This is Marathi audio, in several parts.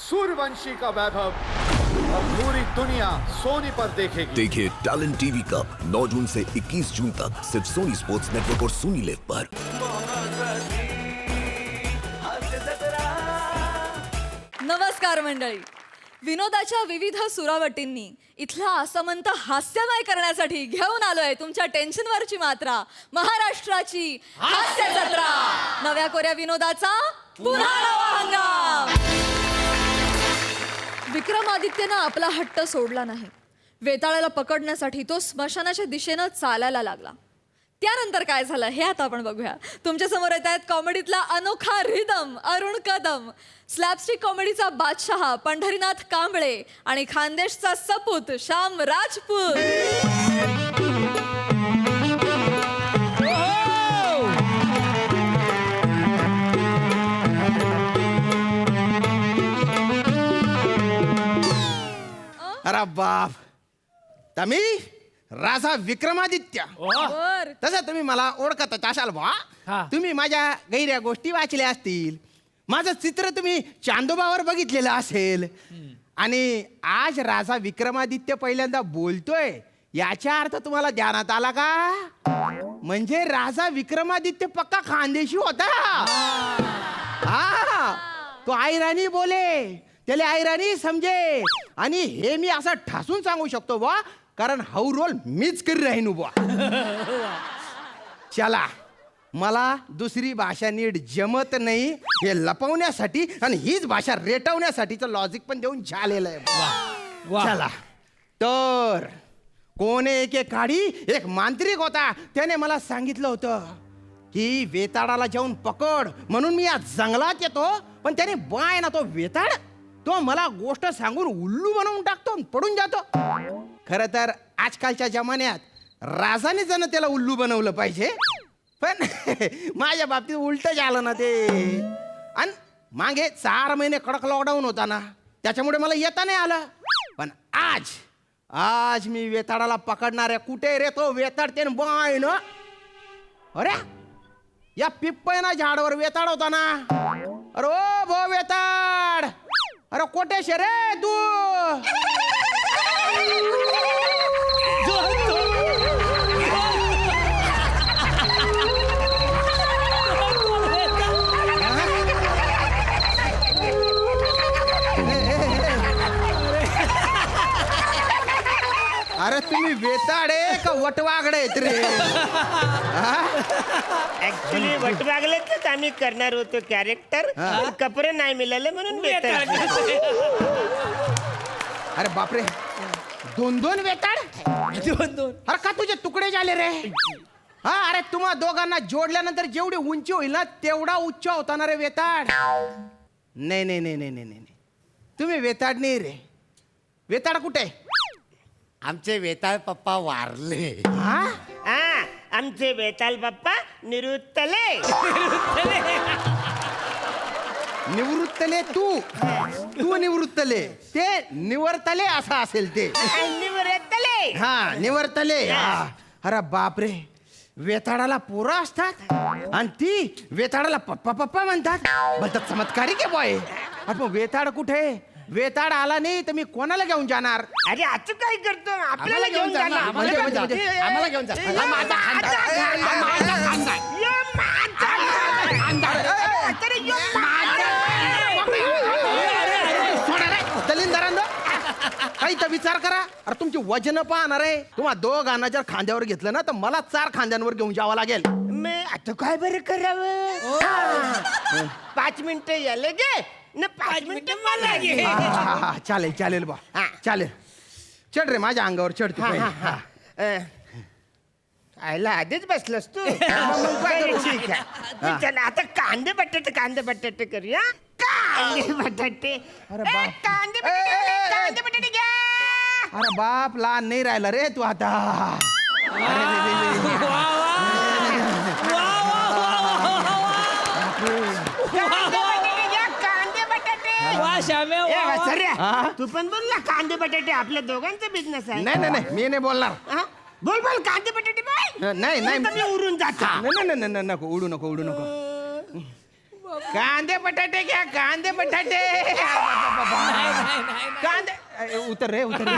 सूर्यवंशी का वैभव अब पूरी दुनिया सोनी पर देखेगी। देखिए टैलेंट टीवी कप 9 जून से 21 जून तक सिर्फ सोनी स्पोर्ट्स नेटवर्क और सोनी लिव पर। नमस्कार मंडळी. विनोदाच्या विविध सुरावटींनी इथला असमंत हास्यमय करण्यासाठी घेऊन आलोय तुमच्या टेन्शनवरची मात्रा, महाराष्ट्राची हास्य जत्रा. नव्या कोऱ्या विनोदाचा पुन्हा नवा हंगाम. विक्रमादित्यनं आपला हट्ट सोडला नाही. वेताळाला पकडण्यासाठी तो स्मशानाच्या दिशेनं चालायला लागला. त्यानंतर काय झालं हे आता आपण बघूया. तुमच्या समोर येत आहेत कॉमेडीतला अनोखा रिदम अरुण कदम, स्लॅपस्टिक कॉमेडीचा बादशहा पंढरीनाथ कांबळे आणि खानदेशचा सपूत श्याम राजपूत. अरे बाप, तमी राजा विक्रमादित्य. बर. तसं तुम्ही मला ओळखत असाल बा. तुम्ही माझ्या गैऱ्या गोष्टी वाचल्या असतील. माझं चित्र तुम्ही चांदोबावर बघितलेलं असेल. आणि आज राजा विक्रमादित्य पहिल्यांदा बोलतोय याचा अर्थ तुम्हाला ध्यानात आला का? म्हणजे राजा विक्रमादित्य पक्का खानदेशी होता. हा, तो आयराणी बोले, त्याला आयराणी समजे. आणि हे मी असं ठासून सांगू शकतो बा, कारण हाऊ रोल मीच करी राहीन उभा. चला, मला दुसरी भाषा नीट जमत नाही हे लपवण्यासाठी आणि हीच भाषा रेटवण्यासाठीचं लॉजिक पण देऊन झालेलं आहे. चला तर कोण एके काळी एक मांत्रिक होता. त्याने मला सांगितलं होतं की वेताळाला जाऊन पकड म्हणून मी या जंगलात येतो. पण त्याने बाय ना तो वेताळ तो मला गोष्ट सांगून उल्लू बनवून टाकतो, पडून जातो. खरं तर आजकालच्या जमान्यात राजाने जण त्याला उल्लू बनवलं पाहिजे. पण माझ्या बाबतीत उलट झालं ना ते. आणि मागे 4 महिने कडक लॉकडाऊन होता ना, त्याच्यामुळे मला येता नाही आलं. पण आज मी वेताळाला पकडणार आहे. कुठे रे तो वेताळ? ते बाय ना, अरे या पिप्पयना झाडावर वेताळ होता ना. अरे ओ भो वेताळ, अरे कोटेश रे तू. अरे तुम्ही वेताडे का वटवागडे आहेत रे? ऍक्च्युली वटवागलेच आम्ही करणार होतो कॅरेक्टर, कपडे नाही मिळाले म्हणून वेताळ. अरे बापरे, 2 वेताड? 2 अरे का तुझे तुकडे झाले रे? हा, अरे तुम्हा दोघांना जोडल्यानंतर जेवढी उंची होईल ना तेवढा उच्च होता ना रे वेताड. नाही नाही नाही नाही नाही, तुम्ही वेताड नाही रे. वेताड कुठे? आमचे वेताळ पप्पा वारले. हा, आमचे वेताल बाप्पा निवृत्तले. निवृत्तले तू निवृत्तले, ते निवर्तले असं असेल ते. निवृत्तले. हा, निवर्तले. अरे बापरे, वेताळाला पोरं असतात आणि ती वेताळाला पप्पा पप्पा म्हणतात. बोलतात चमत्कारी के बॉय. अरे मग वेताळ कुठे? वेताळ आला नाही तर मी कोणाला घेऊन जाणार? अरे आता काय करतो? आपल्याला घेऊन जाणार. आम्हाला घेऊन जा. हा माझा खानदान. हा माझा खानदान. दलिंदरांनो, काही तर विचार करा. अरे तुमची वजन पाहणार आहे. तुम्हा दोघांना जर खांद्यावर घेतलं ना तर मला 4 खांद्यांवर घेऊन जावं लागेल. आता काय बरं करावं? 5 मिनिटं यायला गे न 5 मिनिटं मला घे. चालेल चालेल बा, चालेल. चढ रे, माझ्या अंगावर चढतो. आयला आधीच बसलस तू. ठीक आहे, चला आता कांदे बटाटे करूया. कांदे बटाटे. अरे बाप. कांदे बटाटे घ्या. अरे बाप, लहान नाही राहिला रे तू आता. कांदे बटाटे. तू पण बोल ना, कांदे बटाटे आपल्या दोघांचा बिझनेस आहे. नाही नाही नाही, मी नाही बोलणार. बोल कांदे बटाटे बोल. नाही नाही, मी उरून जातो. नाही नको, उडू नको. कांदे बटाटे घ्या, कांदे बटाटे. कांदे उतर रे उतर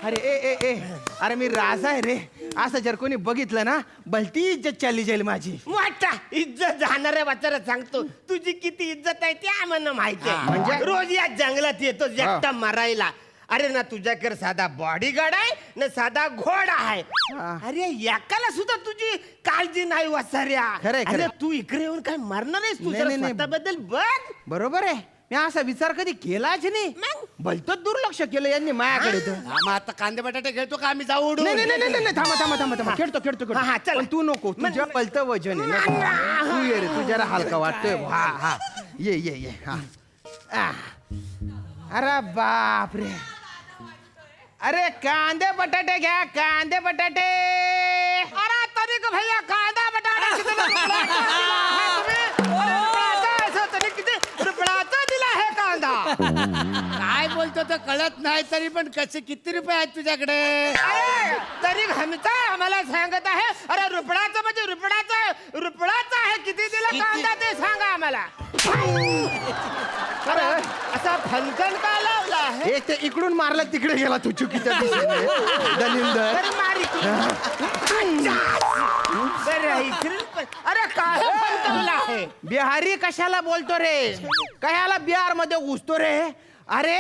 अरे ए अरे मी राजा आहे रे. असं जर कोणी बघितलं ना भलती इज्जत चालली जाईल माझी. मोठा इज्जत जाणाऱ्या वाचारा सांगतो तुझी किती इज्जत आहे ते आम्हाला माहिती आहे. म्हणजे? रोज या जंगलात येतो एकटा मारायला. अरे ना तुझ्याकडे साधा बॉडीगार्ड आहे ना साधा घोडा आहे. अरे एकाला सुद्धा तुझी काळजी नाही वाचाऱ्या. खरंय, खरंय. अरे तू इकडे येऊन काय मारणार आहेस तू नाही, नाही. बद्दल बघ. बरोबर आहे. मी असा विचार कधी केलाच नाही. भलतंच दुर्लक्ष केलं यांनी माझ्याकडे तर. मग आता कांदे बटाटे घेतो का आम्ही जाऊ उडून? नाही थांबा खेळतो हा, चला. पण तू नको तुझ्या पलतं वजन आहे नको. तू ये रे तू जरा हलका वाटतोय. हा ये हा अरे बाप रे. अरे कांदे बटाटे घ्या कांदे बटाटे. अरे तरी का भैया कांदा बटाटा किती रुपयाचा दिला आहे कांदा. काय बोलतो तर कळत नाही तरी पण कसे किती रुपये आहेत तुझ्याकडे? अरे, तरी घमता आम्हाला सांगत आहे. अरे रुपडाचं म्हणजे रुपडाचं आहे. किती दिला कांदा ते सांगा आम्हाला. अरे असा फनकन का लावला आहे? एक ते इकडून मारलं तिकडे गेला तू चुकीच्या दिशेने दलिंदर. अरे मार इकडून. बरं, इकडून पण. अरे काय फनकवला आहे? बिहारी कशाला बोलतो रे? कशाला बिहार मध्ये घुसतो रे? अरे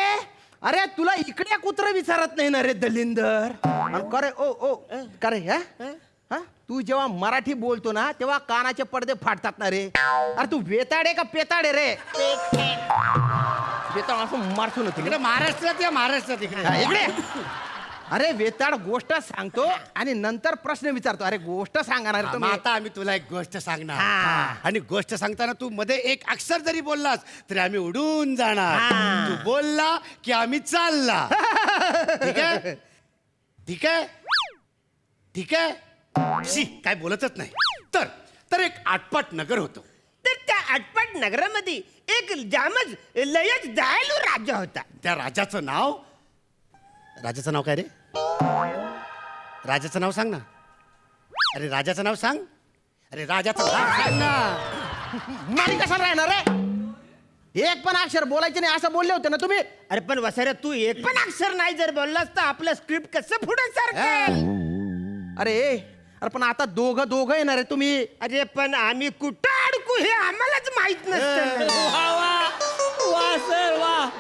अरे तुला इकडे कुत्र विचारत नाही ना रे दलिंदर. करे ओ करे हा तू जेव्हा मराठी बोलतो ना तेव्हा कानाचे पडदे फाटतात ना रे. अरे तू वेताडे का पेताडे रे? वेताड असं मारतो ना तिकडे महाराष्ट्रात या महाराष्ट्रात इकडे इकडे. अरे वेताड गोष्ट सांगतो आणि नंतर प्रश्न विचारतो. अरे गोष्ट सांगणार मग आता आम्ही तुला एक गोष्ट सांगणार आणि गोष्ट सांगताना तू मध्ये एक अक्षर जरी बोललास तरी आम्ही उडून जाणार. तू बोलला की आम्ही चालला. ठीक आहे ठीक आहे ठीक आहे. शी काय बोलतच नाही. तर एक आटपाट नगर होतं. तर त्या आटपाट नगरामध्ये एक जामच लयच दयालू राजा होता. त्या राजाचं नाव काय रे? राजाचं नाव सांग ना. अरे राजाचं नाव सांग. अरे राजाचं नाव सांग ना. मारी कशाला राहणार रे? एक पण अक्षर बोलायचे नाही असं बोलले होते ना तुम्ही. अरे पण वसाऱ्या तू एक पण अक्षर नाही जर बोललास तर आपलं स्क्रिप्ट कसं पुढे सरकेल? अरे पण आता दोघं येणार आहे तुम्ही. अरे पण आम्ही कुठं अडकू हे आम्हालाच माहित नसतं.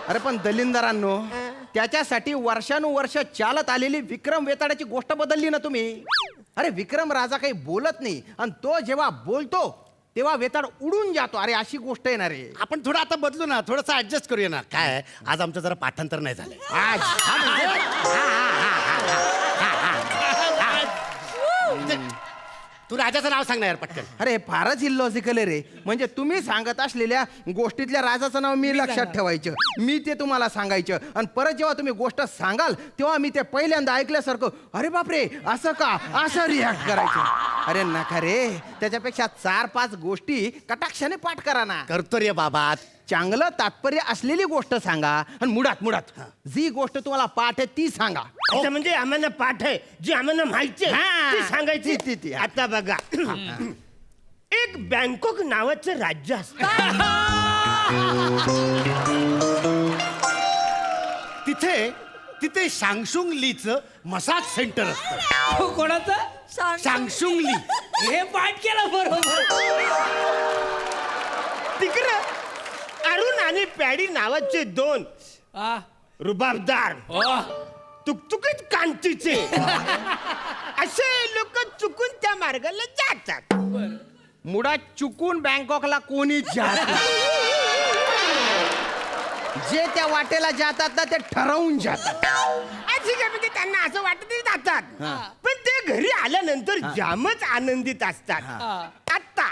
अरे पण दलिंदरांनो त्याच्यासाठी वर्षानुवर्ष चालत आलेली विक्रम वेताळाची गोष्ट बदलली ना तुम्ही. अरे विक्रम राजा काही बोलत नाही आणि तो जेव्हा बोलतो तेव्हा वेताळ उडून जातो. अरे अशी गोष्ट येणार आहे. आपण थोडं आता बदलू ना. थोडंसं ऍडजस्ट करूया ना. काय आहे, आज आमचं जरा पाठांतर नाही झालं. आज हा म्हणजे तू राजाचं नाव सांग ना यार पटकन. अरे फारच इलॉजिकल आहे रे. म्हणजे तुम्ही सांगत असलेल्या गोष्टीतल्या राजाचं नाव मी लक्षात ठेवायचं. मी ते तुम्हाला सांगायचं आणि परत जेव्हा तुम्ही गोष्ट सांगाल तेव्हा मी ते पहिल्यांदा ऐकल्यासारखं अरे बापरे असं का असं रिॲक्ट करायचं. अरे नका रे. त्याच्यापेक्षा 4-5 गोष्टी कटाक्षाने पाठ करा ना. करतो रे बाबा. चांगलं तात्पर्य असलेली गोष्ट सांगा आणि मुळात जी गोष्ट तुम्हाला पाठ आहे ती सांगा. अच्छा म्हणजे आम्हाला पाठ आहे जी आम्हाला माहिती आहे हा. ती सांगायची. ती. आता बघा एक बँकॉक नावाचं राज्य असतं. तिथे शांगशुंग लीचं मसाज सेंटर असतं. कोणाचं? शांगशुंग ली. हे पाठ केलं बरोबर. तिकडं अरुण आणि पॅडी नावाचे 2 आ, रुबाबदार ओ, तुकतुकीत कांतीचे असे लोक चुकून त्या मार्गाला जातात. मुळात चुकून बँकॉकला कोणीच जात नाही. जे त्या वाटेला जातात ना ते ठरवून जातात. ठीक आहे म्हणजे त्यांना असं वाटत ते जातात पण ते घरी आल्यानंतर जामच आनंदित असतात. आता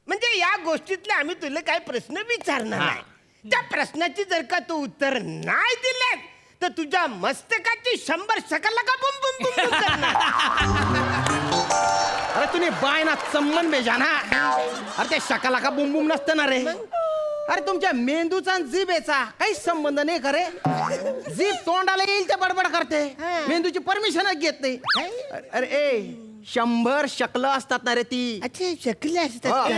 म्हणजे या गोष्टीतले आम्ही तुला काही प्रश्न विचारणार नाही. त्या प्रश्नाची जर का तू उत्तर नाही दिले तर तुझ्या मस्तकाची 100 शकला का बुम बुम बुम बुम करणार. अरे तुम्ही बाय ना चम्मन बेजा ना. अरे ते शकाला का बुम बुम नसतं ना रे. अरे तुमच्या मेंदूचा आणि जिभेचा काहीच संबंध नाही खरे. जीभ तोंडाला येईल ते बडबड करते. मेंदूची परमिशनच घेत नाही. अरे 100 शकलं असतात ना रे ती. अच्छा शकले असतात हो. का?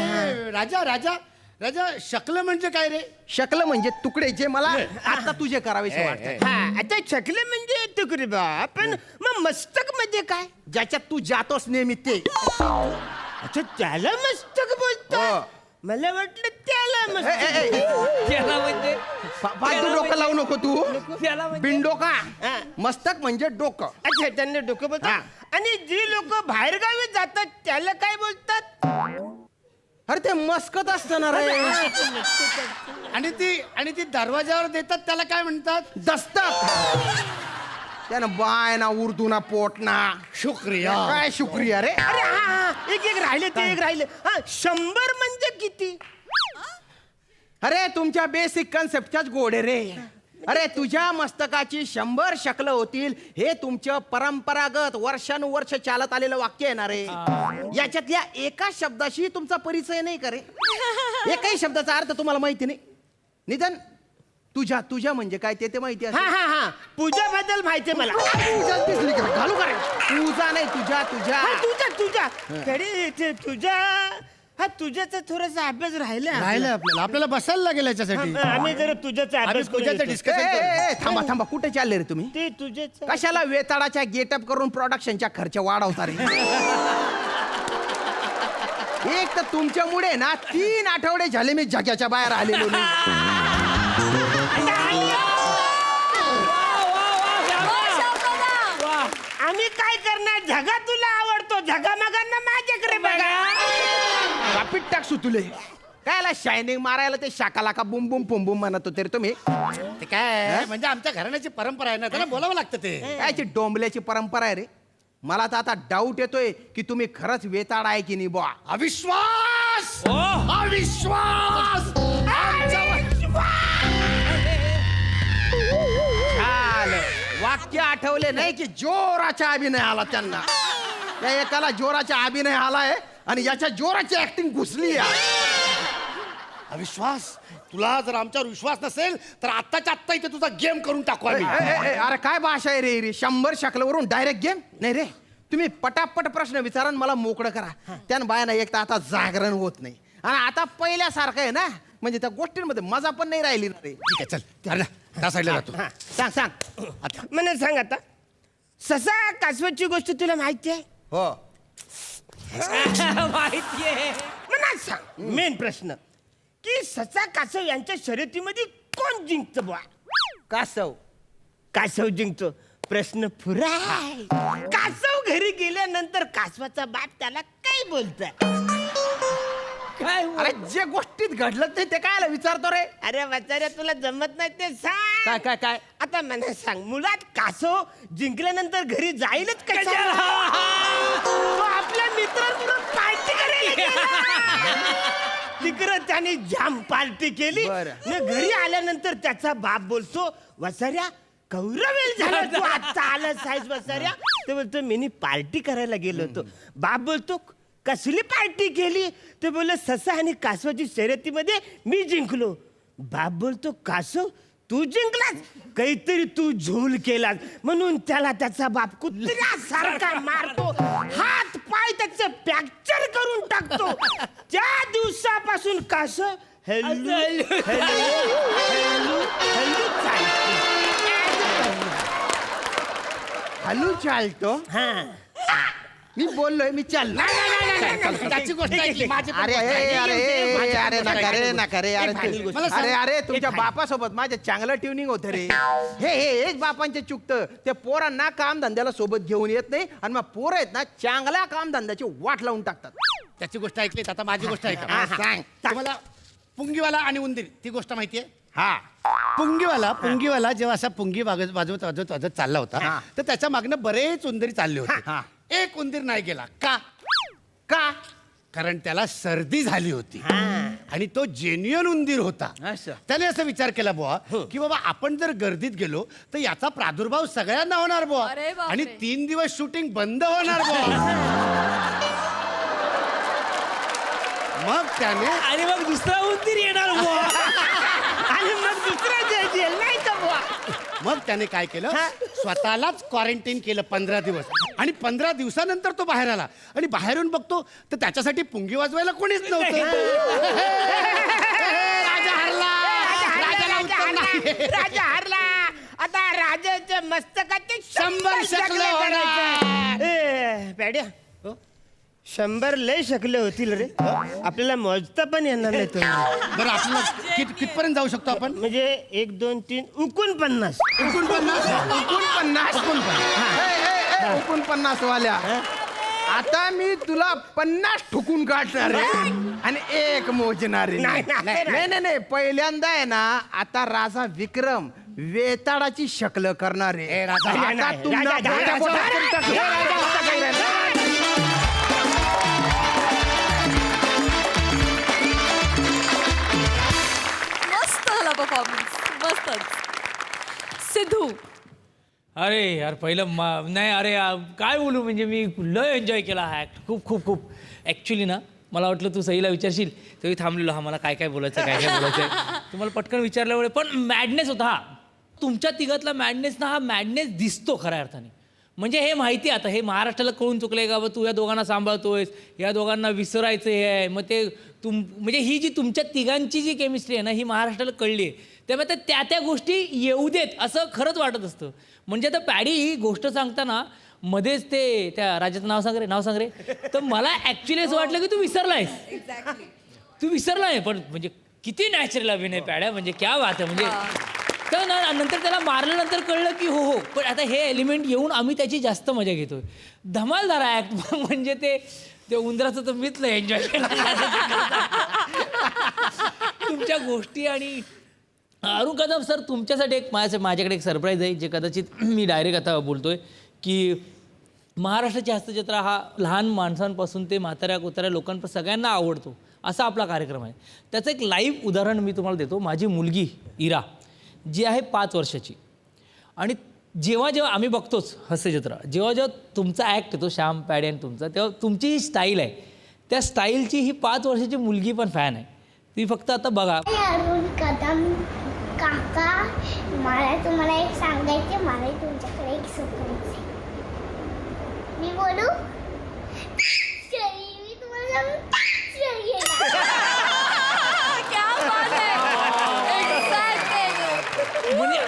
राजा राजा शकलं म्हणजे काय रे? शकलं म्हणजे तुकडे जे मला आता तुझे करावेसे वाटतात. हा आता चकले म्हणजे तुकडे बा, पण मग मस्तक म्हणजे काय? ज्याच्यात तू जातोस नेहमी ते. अच्छा त्याला मस्तक बोलतो. हो. मला वाटलं त्याला ए, मस्तक. ए, ए, त्याला म्हणजे फालतू डोकं लावू नको तू. त्याला म्हणजे बिनडोका. हा. मस्तक म्हणजे डोकं. अच्छा त्यांना डोकं बोलतात. आणि जी लोक बाहेरगावी जातात त्याला काय बोलतात? अरे ते मस्कत असतं ना रे. आणि ती दरवाजावर देतात त्याला काय म्हणतात? दस्तक. त्यानं बाय ना उर्दू ना पोट ना. शुक्रिया. काय शुक्रिया रे. अरे हा हा एक एक राहिले ते एक राहिले. हा 100 म्हणजे किती? अरे तुमच्या बेसिक कन्सेप्टच्याच गोडे रे. अरे तुझ्या मस्तकाची 100 शकलं होतील हे तुमचं परंपरागत वर्षानुवर्ष चालत आलेलं वाक्य आहे ना रे. याच्यातल्या एका शब्दाशी तुमचा परिचय नाही का रे. एकही शब्दाचा अर्थ तुम्हाला माहिती नाही. निदान तुझ्या तुझ्या म्हणजे काय ते माहिती हा असेल. हा हा पूजा बद्दल माहिती आहे मला. तुझ्याच दिसली का? घालू का रे? तुझा नाही तुझ्या तुझ्या. हा, तुझा तरी ते तुझा हा तुझ्याचा थोडासा अभ्यास राहिला. राहिलं आपल्याला बसायला लागेल याच्यासाठी. आम्ही जरा तुझ्याचा आम्ही अभ्यास पूजाचं करून येतो. डिस्कशन ए, ए, ए, थांबा थांबा कुठे चालले रे तुम्ही? ते तुझ्याच कशाला वेताळाच्या गेटअप करून प्रोडक्शनच्या खर्च वाढवता रे. एक तर तुमच्यामुळे ना 3 आठवडे झाले मी जगाच्या बाहेर आलेलो नाही. आम्ही काय करणार? झगा तुला आवडतो, झगा मगांना माझ्याकडे बघा. कापीट टाकसू तुले. कायला शायनिंग मारायला ते शाकाला का बुम बुम फुम बुम म्हणत होते रे तुम्ही. ते काय म्हणजे आमच्या घराण्याची परंपरा आहे ना, त्याला बोलावं लागतं ते. कायची डोंबल्याची परंपरा आहे रे. मला तर आता डाऊट येतोय की तुम्ही खरंच वेताळ आहे की नाही बुवा. अविश्वास अविश्वास झालं. वाक्य आठवले नाही की जोराचा अभिनय आला त्यांना. त्या एकाला जोराचा अभिनय आलाय आणि याच्या जोराची ऍक्टिंग घुसली आहे. अविश्वास तुला जर आमच्यावर विश्वास नसेल तर आत्ताच्या आत्ता इथे तुझा गेम करून टाकू आम्ही. अरे काय भाषा आहे रे. 100 शकलावरून डायरेक्ट गेम नाही रे. तुम्ही पटापट प्रश्न विचारा आणि मला मोकळं करा. त्यानं बायाना एक तर आता जागरण होत नाही आणि आता पहिल्यासारखं आहे ना, म्हणजे त्या गोष्टींमध्ये मजा पण नाही राहिली ना रे. ठीक आहे चल अरे त्या साईडला जातो. सांग सांग. आता मला सांग आता, ससा कासवाची गोष्ट तुला माहिती आहे? हो माहितीये. मला सांग मेन प्रश्न की ससा कासव यांच्या शर्यतीमध्ये कोण जिंकतं बुवा? कासव. कासव जिंकतो. प्रश्न फुराय. कासव घरी गेल्यानंतर कासवाचा बाप त्याला काय बोलतोय? काय अरे जे गोष्टीत घडलं ते कायला विचारतो रे. अरे वाचाऱ्या तुला जमत नाही ते सांग. काय काय काय. आता मला सांग, मुळात कासव जिंकल्यानंतर घरी जाईलच कशाला? तो आपल्या मित्रांबरोबर पार्टी करायला गेला. तिकडं त्याने जाम पार्टी केली. बरं. न घरी आल्यानंतर त्याचा बाप बोलतो, वसाऱ्या कौरवेल झाला तू आता आलास आहेस वसाऱ्या. ते बोलतो मी पार्टी करायला गेलो होतो. बाप बोलतो कसली पार्टी केली? ते बोलले ससा आणि कासवाची शर्यतीमध्ये मी जिंकलो. बाप बोलतो कासव तू जिंकलास? काहीतरी तू झोल केलास म्हणून त्याला त्याचा बाप कुत्र्यासारखा मारतो. हात पाय त्याचे फ्रॅक्चर करून टाकतो. त्या दिवसापासून कासव हॅलो हॅलो हॅलो हॅलो हलू चालतो. हा मी बोललोय मी चाललो. त्याची गोष्ट ऐकली माझी पण अरे गोष्ट अरे ऐकली. अरे अरे नका रे नका रे. अरे फायनल गोष्ट. मला सांग. अरे अरे तुमच्या बापासोबत माझं चांगलं ट्युनिंग होतं रे. हेच बापांचे चुकतं. ते पोरांना काम धंद्याला सोबत घेऊन येत नाही आणि मग पोरं आहेत ना चांगल्या काम धंद्याची वाट लावून टाकतात. त्याची गोष्ट ऐकली आता माझी गोष्ट ऐका. हा, सांग. तुम्हाला पुंगीवाला आणि उंदीर ती गोष्ट माहितीये? हा पुंगीवाला जेव्हा असा पुंगी वाजवत चालला होता हा. तर त्याच्या मागनं बरेच उंदीर चालले हा. होते. एक उंदीर नाही गेला. का? का? कारण त्याला सर्दी झाली होती आणि तो जेन्युअन उंदीर होता. असं. त्याने असं विचार केला बुवा की बाबा आपण जर गर्दीत गेलो तर याचा प्रादुर्भाव सगळ्यांना होणार बुवा अरे बापरे. आणि 3 दिवस शूटिंग बंद होणार बुवा. मग त्याने आणि मग दुसरा उंदीर येणार बुवा. आणि मग दुसरा जेल नाही का बुवा? मग त्याने काय केलं स्वतःलाच क्वारंटाईन केलं 15 दिवस आणि 15 दिवसानंतर तो बाहेर आला आणि बाहेरून बघतो तर त्याच्यासाठी पुंगी वाजवायला कोणीच नव्हतं. राजा हरला. राजाला उत्तर नाही. राजा हरला. आता राजाच्या मस्तकाचे 100 शकलं होणार. पॅड्या 100 लय शकले होतील रे. आपल्याला मोजता पण येणार नाही तो. बरं आपलं कितपर्यंत जाऊ शकतो आपण? म्हणजे 1 2 3 49. 49 वाल्या आता मी तुला 50 ठुकून काढणार आहे आणि 1 मोजणार आहे. नाही, नाही, नाही. नाही पहिल्यांदा आहे ना आता राजा विक्रम वेताळाची शक्ल करणार आहे. राजा, आता नाही, तुम्हाला राजा, बोटा राजा, बोटा करून टाकू. मस्त झाला परफॉर्मन्स, मस्तच. सिद्धू, अरे यार नाही अरे यार, काय बोलू म्हणजे मी लय एन्जॉय केला हा ॲक्ट. खूप खूप खूप ॲक्च्युली ना मला वाटलं तू सईला विचारशील तरी थांबलेलो हा मला काय बोलायचं बोलायचं तुम्हाला पटकन विचारल्यामुळे. पण मॅडनेस होता हा तुमच्या तिघातला मॅडनेस ना. हा मॅडनेस दिसतो खऱ्या अर्थाने. म्हणजे हे माहिती आता हे महाराष्ट्राला कळून चुकलंय का बा तू या दोघांना सांभाळतोयस, या दोघांना विसरायचं हे आहे. मग ते म्हणजे ही जी तुमच्या तिघांची जी केमिस्ट्री आहे ना ही महाराष्ट्राला कळली आहे. त्यामुळे त्या गोष्टी येऊ देत असं खरंच वाटत असतं. म्हणजे आता पॅडी ही गोष्ट सांगताना मध्येच ते त्या राजाचं नाव सांग रे तर मला ॲक्च्युली असं वाटलं की तू विसरलायस. तू विसरला आहे पण म्हणजे किती नॅचरल अभिनय पॅड्या, म्हणजे क्या बात आहे. म्हणजे तर ना नंतर त्याला मारल्यानंतर कळलं की हो पण आता हे एलिमेंट येऊन आम्ही त्याची जास्त मजा घेतोय. धमाल झाला ॲक्ट. म्हणजे ते उंदराचं तर मीच लय एन्जॉय केलं तुमच्या गोष्टी. आणि अरुण कदम सर तुमच्यासाठी एक माझ्याकडे एक सरप्राईज आहे जे कदाचित मी डायरेक्ट आता बोलतोय की महाराष्ट्राची हस्तजत्रा हा लहान माणसांपासून ते म्हाताऱ्या कोताऱ्या लोकांपर्यंत सगळ्यांना आवडतो असा आपला कार्यक्रम आहे. त्याचं एक लाईव्ह उदाहरण मी तुम्हाला देतो. माझी मुलगी इरा जी आहे 5 वर्षाची आणि जेव्हा आम्ही बघतोच हस्तजत्रा जेव्हा तुमचा ॲक्ट येतो श्याम पॅडे आणि तुमचा तेव्हा तुमची ही स्टाईल आहे त्या स्टाईलची ही 5 वर्षाची मुलगी पण फॅन आहे. ती फक्त आता बघा. अरुण कदम काका मला तुम्हाला एक सांगायचे मला तुमच्याकडे एक सरप्राईज आहे. मी बोलू मी तुम्हाला क्या बात है. Exactly. म्हणजे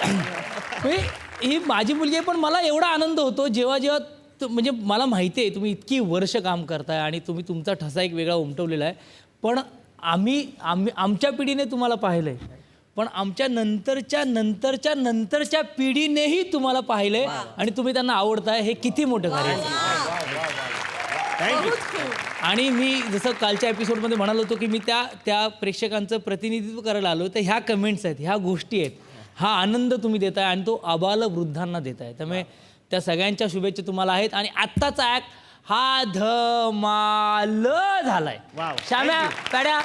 ही माझी मुलगी आहे पण मला एवढा आनंद होतो जेव्हा म्हणजे मला माहिती आहे तुम्ही इतकी वर्ष काम करताय आणि तुम्ही तुमचा ठसा एक वेगळा उमटवलेला आहे. पण आमच्या पिढीने तुम्हाला पाहिलं आहे पण आमच्या नंतरच्या पिढीनेही तुम्हाला पाहिलं आहे आणि तुम्ही त्यांना आवडताय. हे किती मोठं कार्य आहे. आणि मी जसं कालच्या एपिसोडमध्ये म्हणालो होतो की मी त्या प्रेक्षकांचं प्रतिनिधित्व करायला आलो तर ह्या कमेंट्स आहेत ह्या गोष्टी आहेत हा आनंद तुम्ही देताय आणि तो आबाल वृद्धांना देताय. त्यामुळे त्या सगळ्यांच्या शुभेच्छा तुम्हाला आहेत. आणि आत्ताचा ॲक्ट हा धमाल झालाय. श्याम्या पॅड्या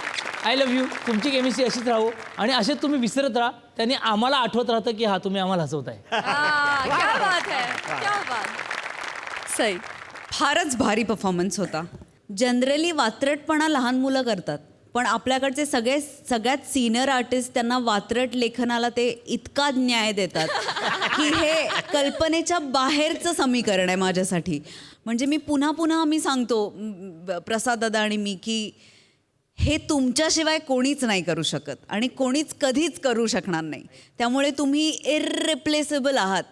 आय लव्ह यू. तुमची केमिस्ट्री अशीच राहू आणि असेच तुम्ही विसरत राहा. त्यांनी आम्हाला आठवत राहतं की हा तुम्ही आम्हाला हसवताय. क्या बात है, क्या बात. सई, फारच भारी परफॉर्मन्स होता. जनरली वात्रटपणा लहान मुलं करतात पण आपल्याकडचे सगळ्यात सिनियर आर्टिस्ट त्यांना वात्रट लेखनाला ते इतका न्याय देतात की हे कल्पनेच्या बाहेरचं समीकरण आहे माझ्यासाठी. म्हणजे मी पुन्हा मी सांगतो प्रसाद दादा आणि मी की हे तुमच्याशिवाय कोणीच नाही करू शकत आणि कोणीच कधीच करू शकणार नाही. त्यामुळे तुम्ही इररिप्लेसेबल आहात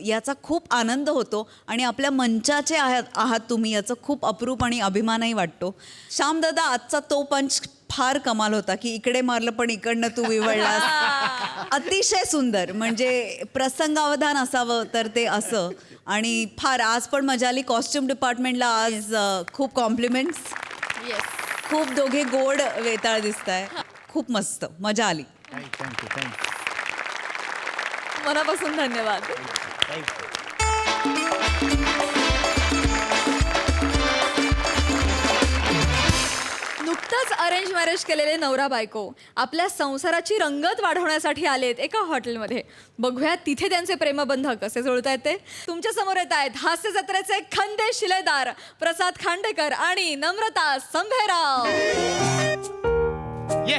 याचा खूप आनंद होतो आणि आपल्या मंचाचे आहात तुम्ही याचं खूप अप्रूप आणि अभिमानही वाटतो. श्यामदादा आजचा तो पंच फार कमाल होता की इकडे मारलं पण इकडनं तू विवळलास. अतिशय सुंदर. म्हणजे प्रसंगावधान असावं तर ते असं. आणि फार आज पण मजा आली. कॉस्ट्युम डिपार्टमेंटला आज खूप कॉम्प्लिमेंट्स. येस. खूप दोघे गोड वेताळ दिसताय. खूप मस्त मजा आली. मनापासून धन्यवाद. नुकतंच अरेंज मॅरेज केलेले नवरा बायको आपल्या संसाराची रंगत वाढवण्यासाठी आलेत एका हॉटेलमध्ये. बघूयात तिथे त्यांचे प्रेमबंध कसे जुळतायत ते. तुमच्या समोर येत आहेत हास्य जत्रेचे खंदे शिलेदार प्रसाद खांडेकर आणि नम्रता संभेराव. ये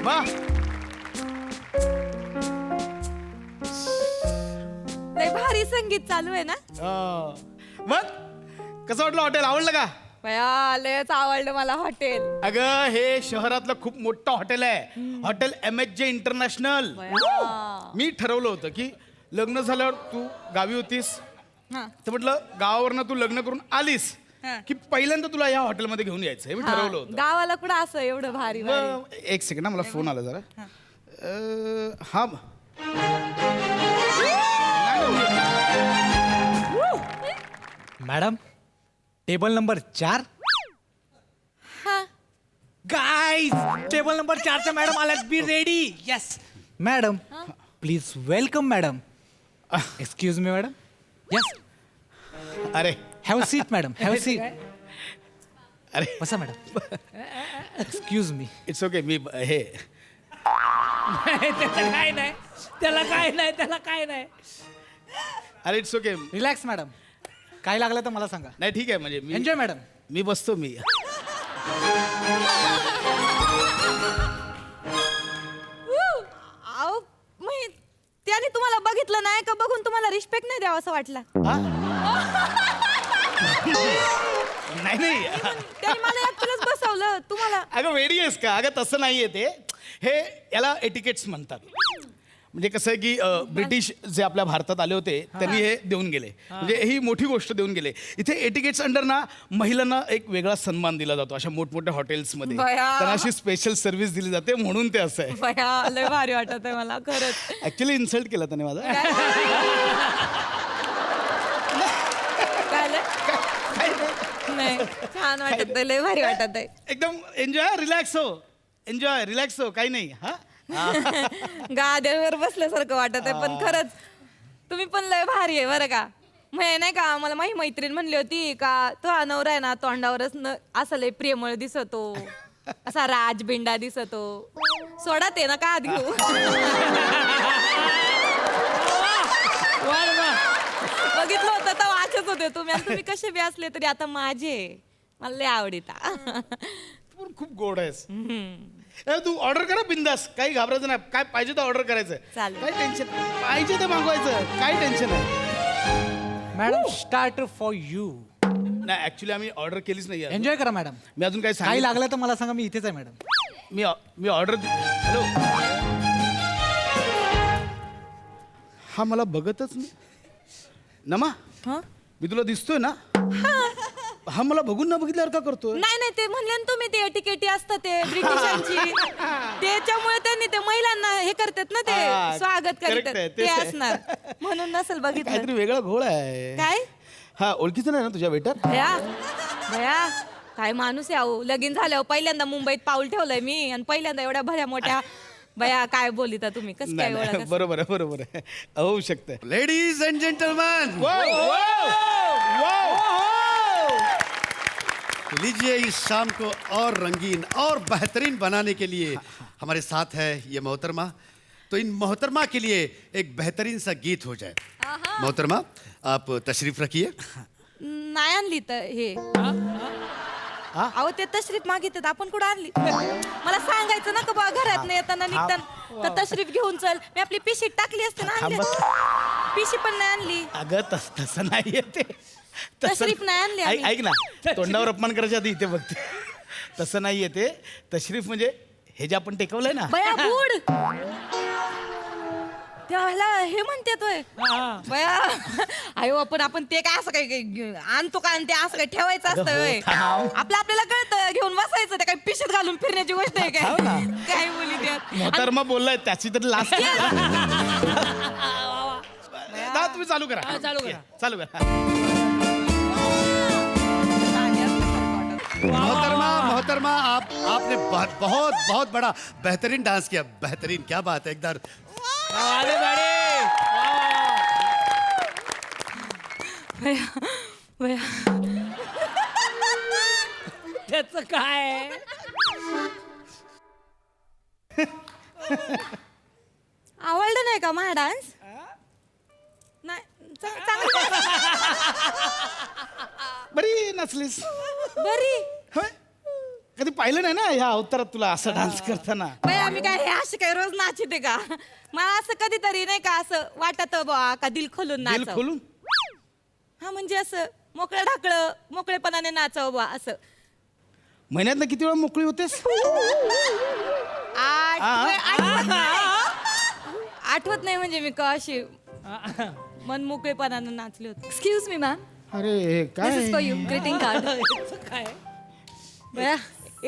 वा संगीत चालू आहे ना. मग कसं वाटलं हॉटेल, आवडलं का? बया लयच आवडलं मला हॉटेल. अगं हे शहरातलं खूप मोठं हॉटेल आहे, हॉटेल MHJ इंटरनॅशनल. मी ठरवलं होतं की लग्न झाल्यावर तू गावी होतीस, तर म्हटलं गावावरनं तू लग्न करून आलीस की पहिल्यांदा तुला या हॉटेलमध्ये घेऊन यायचं, हे मी ठरवलं होतं. गावाला कुठं असं एवढं भारी भारी. मग एक सेकंड, मला फोन आला जरा. हा madam, table number 4. Guys, table number 4च्या मॅडम आल्यात. Be ready. Yes madam, please welcome madam. Excuse me madam. Yes, अरे have seat madam, have seat. अरे बसा madam. Excuse me. It's okay. मी हे त्याला काय नाही, त्याला काय नाही, त्याला काय नाही. अरे इट्स ओके. Relax madam. काय लागलं तर मला सांगा. नाही ठीक आहे, म्हणजे मी एन्जॉय मॅडम. मी बसतो. मी अहो मग त्याने तुम्हाला बघितलं नाही का, बघून तुम्हाला रिस्पेक्ट नाही द्यावा असं वाटलं. नाही नाही त्याने मला ऍक्च्युअलीच बसवलं तुम्हाला. अगं वेडी आहेस का? अगं तसं नाहीये ते. हे याला एटिकेट्स म्हणतात. म्हणजे कसं आहे की ब्रिटिश जे आपल्या भारतात आले होते त्यांनी हे देऊन गेले, म्हणजे ही मोठी गोष्ट देऊन गेले. इथे एटिकेट्स अंडर ना महिलांना एक वेगळा सन्मान दिला जातो अशा मोठमोठ्या हॉटेल्समध्ये. बया. त्यांना अशी स्पेशल सर्व्हिस दिली जाते, म्हणून ते असं आहे. बया लय भारी वाटत आहे मला खरंच. ऍक्च्युली इन्सल्ट केला त्याने माझा. नाही छान वाटत आहे, लय भारी वाटत आहे. एकदम एन्जॉय, रिलॅक्स हो. एन्जॉय, रिलॅक्स हो, काही नाही. हा गाद्यावर बसल्यासारखं वाटत आहे, पण खरंच तुम्ही पण लय भारी आहे बरं का. म्हणजे नाही का, मला माझी मैत्रीण म्हणली होती का तो नवरा आहे ना तोंडावरच असं लय प्रेमळ दिसतो, असा राजबिंडा दिसतो. सोडा ते ना का आत घेऊ. बघितलं होतं तर वाचत होते तुम्ही, आणि तुम्ही कसे बी असले तरी आता माझे मला लय आवडीता. तू खूप गोड आहेस. तू ऑर्डर करा बिंदास, काही घाबरायचं नाही. काय पाहिजे तर ऑर्डर करायचं. चालेल. काही टेन्शन पाहिजे ते मागवायचं, काही टेन्शन नाही. Madam, starter for you. नाही ऍक्च्युली आम्ही ऑर्डर केलीच नाही. एन्जॉय करा मॅडम. मी अजून काही काही लागलं तर मला सांगा, मी इथेच आहे मॅडम. मी ऑर्डर. हॅलो, हा मला बघतच नाही. नमा, मी तुला दिसतोय ना? हा मला बघून ना बघितल्यावर का करतोय? नाही नाही, ते म्हणले ना तुम्ही ते टिकेटी असतं ते ब्रिटिशांची, त्याच्यामुळे त्यांनी ते महिलांना हे करतात ना, ते स्वागत करतात ते असणार, म्हणून नसेल बघितलं. काहीतरी वेगळा घोळ आहे. काय? हा ओळखीचं नाही ना तुझ्या वेटर? भया भया काय माणूस आहे अहो. लगीन झाल्यावर पहिल्यांदा मुंबईत पाऊल ठेवलंय मी, आणि पहिल्यांदा एवढ्या भल्या मोठ्या. बया काय बोलिता तुम्ही, कसं काय नाही, ओळख? बरोबर आहे, बरोबर आहे. होऊ शकतं. लेडीज एंड जेंटलमैन, लीजिए इस शाम को और रंगीन और बेहतरीन बनाने के लिए हमारे साथ है ये मोहतरमा. तो इन मोहतरमा के लिए एक बेहतरीन सा गीत हो जाए. मोहतरमा आप तशरीफ रखिए. नाही आणली तर हे अहो ते तशरीफ मागितलं, आपण कुठं आणली? मला सांगायचं ना का बा, घरात नाही येताना निघताना तर तशरीफ घेऊन चल. मी आपली पिशी टाकली असते ना, आणली असते. पिशी पण नाही आणली. अगं तसं नाहीये ते. तशरीफ नाही आणली आम्ही. ऐक ना, तोंडावर अपमान करायच्या आधी इथे बघते. तसं नाहीये ते. तशरीफ म्हणजे हे जे आपण टेकवलंय ना. बया बूड त्याला हे म्हणते तोय बया. अयो आपण ते काय असं काय आणतो का, आणि ते असं काय ठेवायचं असतं होय? आपल्याला कळतं, घेऊन बसायचं. ते काय पिशीत घालून फिरण्याची गोष्ट आहे काय? काय बोली त्यात? मोहतरमा बोललाय त्याची तर लास्ट. तुम्ही चालू करा, चालू करा. मोहतरमा आपने बहुत बहुत बड़ा बेहतरीन डांस किया. बेहतरीन, क्या बात है. एकदम त्याचं काय? आवडलं नाही का माझा डान्स? नाही बरी नसलीस. बरी होय? कधी पाहिलं नाही ना ह्या अवतारात तुला असं डान्स करताना. बाई आम्ही काय हे असे काय रोज नाचते का? मला असं कधीतरी नाही का असं वाटत बा का दिल खोलून दिल नाचावं. खोलून? हा म्हणजे असं मोकळं ढाकळं मोकळेपणाने नाचावं बा असं. महिन्यातनं किती वेळा मोकळी होतेस? आठवत नाही म्हणजे मी का अशी मन मोकळेपणाने नाचले होते. एक्सक्यूज मी मॅम, अरे दिस काय is for you greeting card. काय बया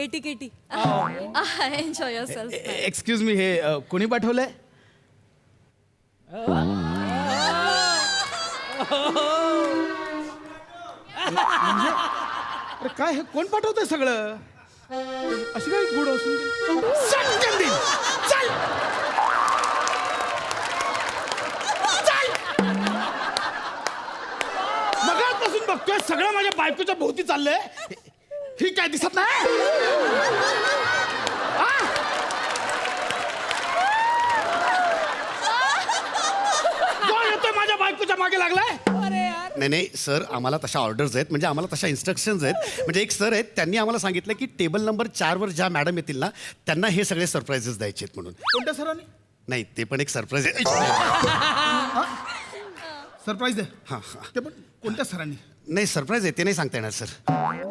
एटी केटी. Enjoy yourself. Excuse me, हे कोणी पाठवलंय? म्हणजे अरे काय हे कोण पाठवतंय सगळं? अशी काय गुड असून चल मगाचपासून बघतोय सगळं माझ्या बायकोच्या भोवती चाललंय. ही काय दिसत नाही? कोण येतोय माझ्या बायकोच्या मागे लागलाय? नाही नाही सर, आम्हाला तशा ऑर्डर्स आहेत, म्हणजे आम्हाला तशा इन्स्ट्रक्शन्स आहेत. म्हणजे एक सर आहेत, त्यांनी आम्हाला सांगितलं की टेबल नंबर 4 वर ज्या मॅडम येतील ना त्यांना हे सगळे सरप्राईजेस द्यायचे आहेत म्हणून. कोणत्या सरांनी? नाही ते पण एक सरप्राईज आहे. सरप्राईज आहे? हां हां. ते पण कोणत्या सरांनी? नाही सरप्राईज आहे, ते नाही सांगता येणार सर.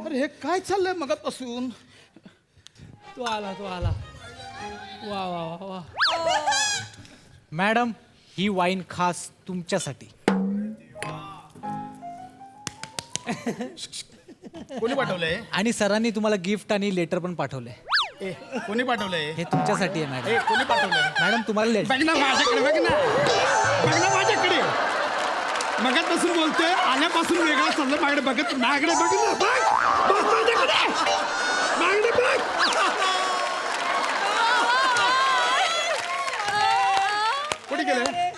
अरे हे काय चाललंय मगाचपासून? तो आला वा वा वा वा. मॅडम ही वाईन खास तुमच्यासाठी. कोणी पाठवलंय? आणि सरांनी तुम्हाला गिफ्ट आणि लेटर पण पाठवलंय. कोणी पाठवलंय? हे तुमच्यासाठी आहे मॅडम. कोणी पाठवलंय? मॅडम तुम्हाला बघ ना माझ्याकडे, बघ ना माझ्याकडे. मगाचपासून बोलतोय, आल्यापासून वेगळा चाललं माझ्याकडे. बघत माझ्याकडे बघ ना, बघ माझ्याकडे, माझ्याकडे बघ. कोणी केलंय?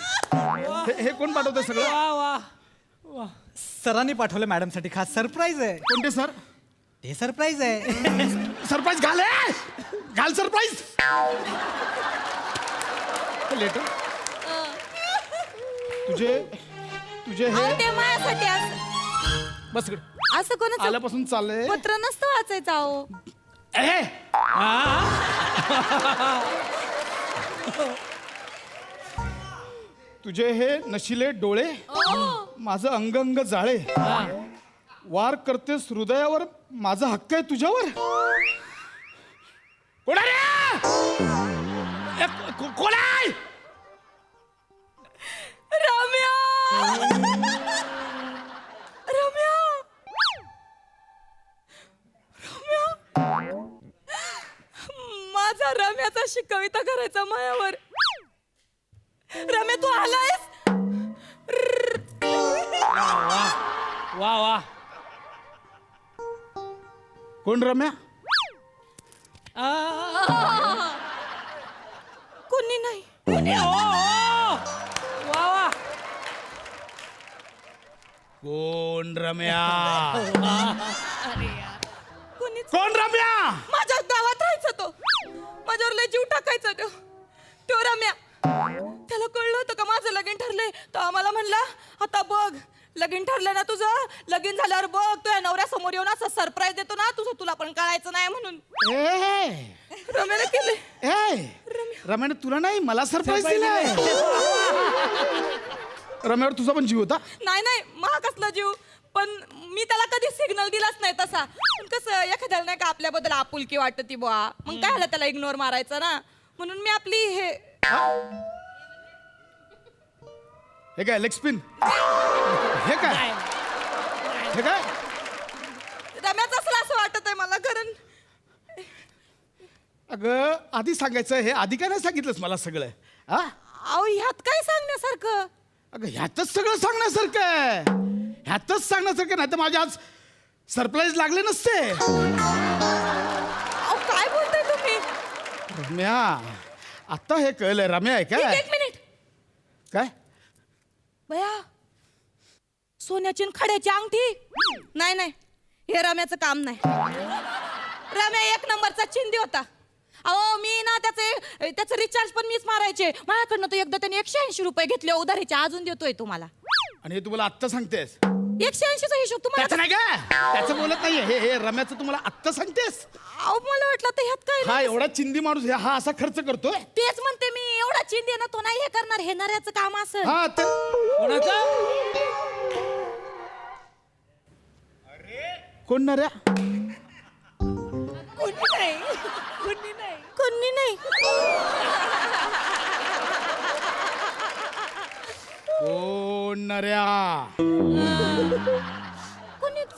हे कोण पाठवतंय सगळं? वा वा. सरांनी पाठवलं मॅडम साठी खास. सरप्राईज आहे. कोणते सर? हे सरप्राईज आहे. सरप्राईज घाल सरप्राईज. लेटर तुझे हे ते माझ्यासाठी असं बस इकडे. असं कोणाचं आल्यापासून चाललंय. पत्र नसतं वाचायचं अहो. तुझे हे नशिले डोळे, माझं अंग अंग जाळे, वार करतेस हृदयावर, माझा हक्क आहे तुझ्यावर. कोण आहे? कोण आहे? रम्या रम्या रम्या माझा रम्याचा अशी कविता करायचा मायावर. रम्या तू आलायस? वा वा. कोण रम्या? कोणी नाही. वा वा. कोण रम्या? कोणीच. कोण रम्या? माझ्या गावात राहायचा तो, माझ्यावर लय जीव टाकायचा तो रम्या. त्याला कळलं होतं का माझं लगीन ठरलंय, तर आम्हाला म्हणला आता बघ लगीन ठरलं ना तुझं, लगीन झाल्यावर बघ तुझ्या नवऱ्यासमोर येऊन असं सरप्राईज देतो ना तुझं, तुला पण कळायचं नाही म्हणून. रम्याने केले. रम्याने तुला नाही मला सरप्राईज दिलाय. रम्यावर तुझा पण जीव होता? नाही नाही महा कसला जीव, पण मी त्याला कधी सिग्नल दिलाच नाही तसा. पण कसं एखाद्याला नाही का आपल्याबद्दल आपुलकी वाटती बुवा, मग काय झालं त्याला इग्नोर मारायचं ना, म्हणून मी आपली हे काय लेग स्पिन? हे काय रम्याचं असलं असं वाटत आहे मला. कारण अगं आधी सांगायचं, हे आधी काय नाही सांगितलंस मला सगळं? अहो ह्यात काय सांगण्यासारखं? अगं ह्यातच सगळं सांगण्यासारखं आहे. ह्यातच सांगण्यासारखं, नाही तर माझ्या आज सरप्राईज लागले नसते. अहो काय बोलताय तुम्ही? रम्या आता हे कळलंय. रम्या आहे काय? एक मिनिट. काय बया सोन्याची आणि खड्याची अंगठी? नाही नाही हे रम्याचं काम नाही. रम्या एक नंबरचा चिंदी होता. अहो मी ना त्याचं रिचार्ज पण मीच मारायचे. माझ्याकडनं तर एकदा त्याने 180 रुपये घेतले उधारीचे, अजून देतोय तुम्हाला. आणि हे तुम्हाला आत्ता सांगतेस? 180चा हिशोब तुम्हाला? त्याचं नाही का, त्याचं बोलत नाहीये. हे रम्याचं तुम्हाला आत्ता सांगतेस? अहो मला वाटलं तर ह्यात काय. हा एवढा चिंदी माणूस हा असा खर्च करतोय? तेच म्हणते मी, एवढा चिंदी आहे ना तो नाही हे करणार. हे नऱ्याचं काम असं. हा कोणाचं? कोण नऱ्या? कोणी नाही कोण नऱ्या?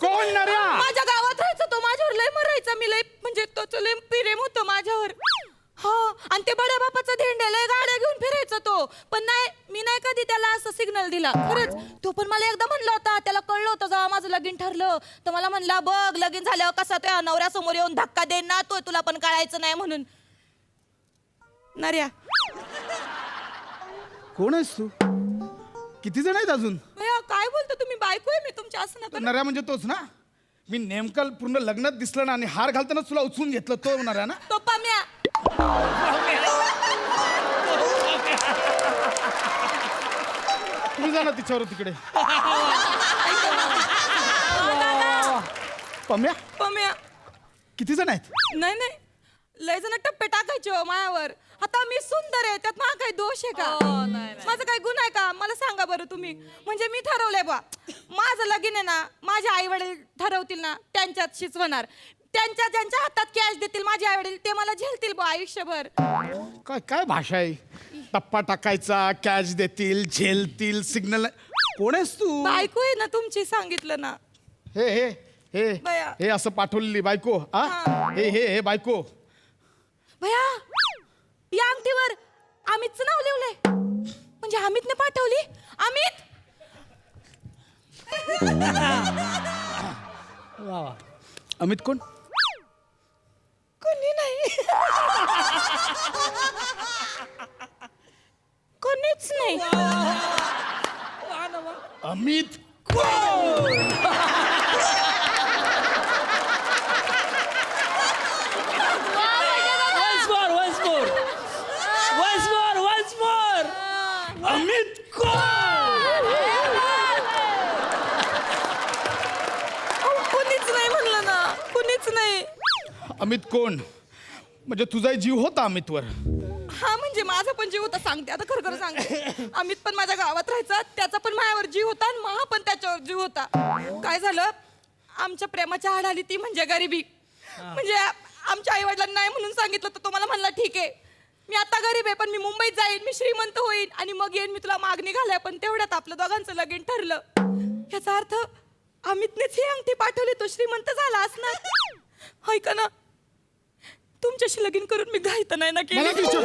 कोण नऱ्या? माझ्या गावात राहायचा तो, माझ्यावर लय मरायचा, मी लय म्हणजे तोच लय प्रेम होतं माझ्यावर. हा, आणि ते बड्या बापाचा धेंड्या लय गाड्या घेऊन फिरायचा तो, पण नाही, मी नाही कधी त्याला असं सिग्नल दिला खरंच. तो पण मला एकदा म्हणला होता, त्याला कळलं होतं जेव्हा माझं लगीन ठरलं, तर मला म्हणला बघ लगीन झाल्यावर कसा त्या नवऱ्यासमोर येऊन धक्का देईन ना तो, तुला पण कळायचं नाही म्हणून. नर्या, कोण आहेस तू? किती जण आहेत अजून? भैया, काय बोलतो तुम्ही? बायको आहे मी तुमची, असं नका. नऱ्या म्हणजे तोच ना? मी नेमकं पूर्ण लग्नात दिसलं ना आणि हार घालताना तुला उचलून घेतलं, तो नऱ्या ना? तो पाम्या. तुम्ही जा ना तिच्यावर तिकडे. पम्या, पाम्या. किती जण आहेत? नाही नाही, लय जण टप्पे टाकायचे हो मायावर. आता मी सुंदर आहे, त्यात माझा काही दोष आहे का? माझा काही गुन्हा आहे का? मला सांगा बरं तुम्ही. म्हणजे मी ठरवलंय बा, माझं लगीन आहे ना, माझे आई वडील ठरवतील ना त्यांच्याशीच होणार. ज्यांच्या हातात कॅश देतील माझे आई वडील, ते मला झेलतील बा आयुष्यभर. काय काय भाषा आहे? टप्पा टाकायचा, कॅश देतील, झेलतील, सिग्नल. कोण आहेस तू? बायको आहे ना तुमची, सांगितलं ना. हे हे हे बया. हे असं पाठवलेली बायको? हा, हे हे हे बायको. भया, या अंगठीवर अमितचं नाव लिवलंय. म्हणजे अमितने पाठवली? अमित. अमित कोण? कोणी नाही. कोणीच नाही. अमित अमित कोणीच नाही म्हणलं ना, कोणीच नाही. अमित कोण? म्हणजे तुझा जीव होता अमितवर? हा, म्हणजे माझा पण जीव होता, सांगते आता, खरं खरं सांगते. अमित पण माझ्या गावात राहायचा, त्याचा पण माझ्यावर जीव होता आणि माझा पण त्याच्यावर जीव होता. काय झालं, आमच्या प्रेमाच्या आड आली ती म्हणजे गरिबी. म्हणजे आमच्या आई वडिलांना नाही म्हणून सांगितलं, तर तो मला म्हणला ठीक आहे, मी आता गरीब आहे पण मी मुंबईत जाईन, मी श्रीमंत होईन आणि मग येईन मी तुला मागणी घालाय. पण तेवढ्यात आपलं दोघांचं लगीन ठरलं. याचा अर्थ अमितनेच ही अंगठी पाठवली, तो श्रीमंत झाला असणार. ऐका ना, तुमच्याशी लगीन करून मी घाईत नाही ना केलं. मला विचार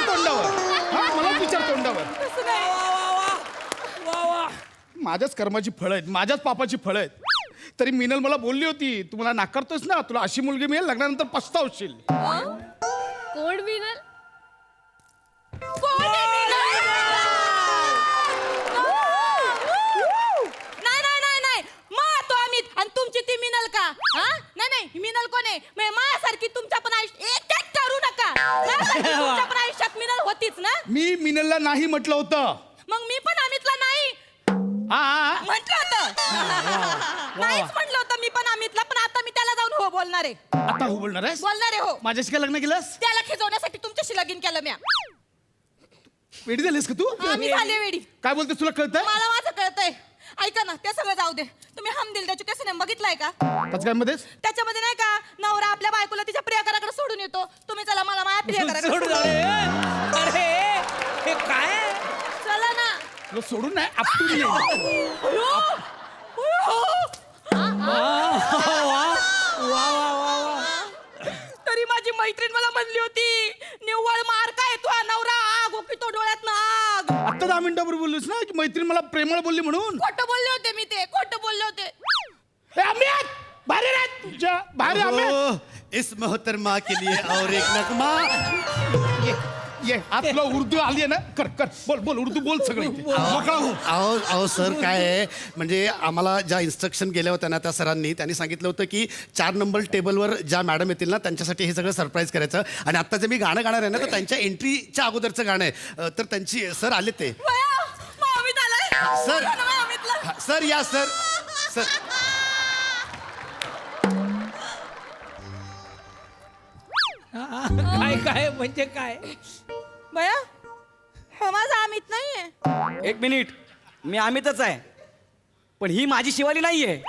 तोंडावर. हा, मला विचार तोंडावर. तसं नाही. माझ्याच कर्माची फळं आहेत, माझ्याच पापाची फळं आहेत. तरी मिनल मला बोलली होती, तू मला नाकारतोस ना, तुला अशी मुलगी मिळेल, लग्नानंतर पस्तावशील. कोण विनल? कोण आहे मिनल? नाही नाही नाही नाही, मा तो अमित आणि तुमची ती मिनल का? हा, नाही नाही, मिनल कोण आहे? माझ्यासारखी तुमच्या पण आयुष्यात एक करू नका. माझ्यासारखी तुमच्या पण आयुष्यात मिनल होतीच ना. मी मिनलला नाही म्हटलं होतं. मग मी पण अमितला नाही म्हटलं होतं. नाहीच म्हटलं होतं मी पण अमितला, पण आता मी त्याला जाऊन हो बोलणार आहे. आता हो बोलणार आहेस? बोलणार आहे हो. माझ्याशी काय लग्न केलंस? त्याला खिजवण्यासाठी तुमच्याशी लगीन केलं म्या. वेडी झालीस का तू? मी झाले वेडी. काय बोलतेस, तुला कळतंय? मला माझं कळतंय. ऐका ना, ते सगळं जाऊ दे. तुम्ही हम दिल त्याची कसं बघितलाय का? त्याच काय मध्येच? त्याच्यामध्ये नाही का, नवरा आपल्या बायकोला तिच्या प्रियकराकडे सोडून येतो, तुम्ही चला मला माझ्या प्रियकराकडे सोडून सोडून जाऊ. अरे हे काय? चला ना. तुला सोडून नाही, आपटून येईल. तरी माझी मैत्रीण मला म्हणली होती, निव्वळ मार काय तू नवरा आग की तो डोळ्यात आग. आता 10 मिनिटापूर्वी बोललीस ना की मैत्रीण मला प्रेमळ बोलली म्हणून. खोटं बोलले होते मी, ते खोटं बोलले होते. ए, अमित, बाहेर ये रे. तुझ्या बाहेर ये, अमित. ओह, इस मोहतरमा के लिए और एक नगमा. ये आज तुला उर्दू आली आहे ना, कर कर, बोल बोल, उर्दू बोल सगळं इथे. मोकळा हो. अहो अहो सर, काय आहे म्हणजे आम्हाला ज्या इन्स्ट्रक्शन गेल्या होत्या ना त्या सरांनी, त्यांनी सांगितलं होतं की 4 नंबर टेबलवर ज्या मॅडम येतील ना त्यांच्यासाठी हे सगळं सरप्राईज करायचं. आणि आता जे मी गाणं गाणार आहे ना, तर त्यांच्या एंट्रीच्या अगोदरचं गाणं आहे. तर त्यांची सर आले ते. सर सर या सर सर. काय काय म्हणजे काय? भया, हा माझा अमित नाहीये. 1 मिनिट, मी अमितच आहे, पण ही माझी शिवाली नाहीये.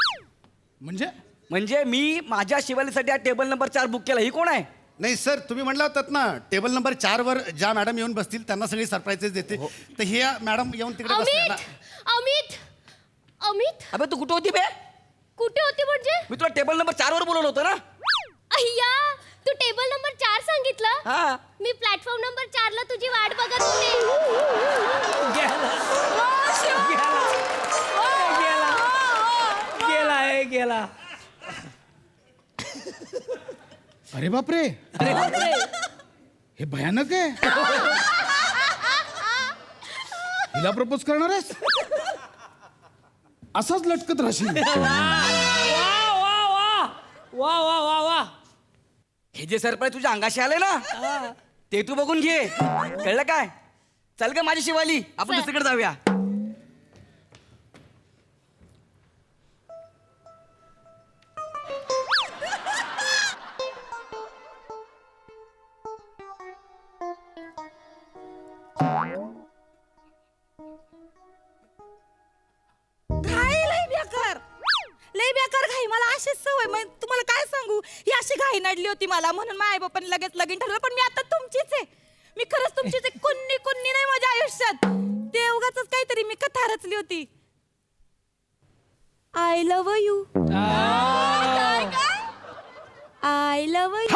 म्हणजे मी माझ्या शिवालीसाठी हा टेबल नंबर 4 बुक केला. ही कोण आहे? नाही सर, तुम्ही म्हणला होतात ना टेबल नंबर 4 वर ज्या मॅडम येऊन बसतील त्यांना सगळी सरप्राईजेस देते. तर हे मॅडम येऊन तिकडे बसल्या ना. अमित अमित अबे तू कुठे होती बे? कुठे होती म्हणजे? मी तुला टेबल नंबर 4 वर बोलवलं होतं ना. अय्या, तू टेबल नंबर 4 सांगितलं. हा. मी प्लॅटफॉर्म नंबर 4 ला तुझी वाट बघत होते. गेला. अरे बापरे, हे भयानक आहे. हिला प्रपोज करणार आहेस? असाच लटकत राहशील. वा. हे जे सरप्राईज तुझ्या अंगाशी आले ना ते तू बघून घे. कळलं काय? चल ग माझी शिवाली, आपण दुसरीकडे जाऊया. लय बेकार घाई. मला अशीच सवय. मग तुम्हाला काय सांगू, ही अशी घाई नडली होती मला, म्हणून माझ्या बापाने लगेच लगीन ठरवलं. पण मी आता तुमचीच आहे. मी खरंच तुमचीच आहे. कुन्नी नाही माझ्या आयुष्यात. ते उगाच काहीतरी मी कथा रचली होती. I love you. I love you.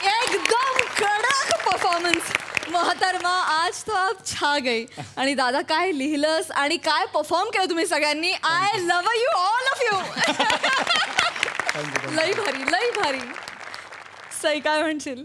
एकदम कडक परफॉर्मन्स. मोहतरमा, आज तो आप छा गई. आणि दादा, काय लिहिलंस आणि काय परफॉर्म केलं तुम्ही सगळ्यांनी. I love you all of you. लई भारी. सई, काय म्हणशील?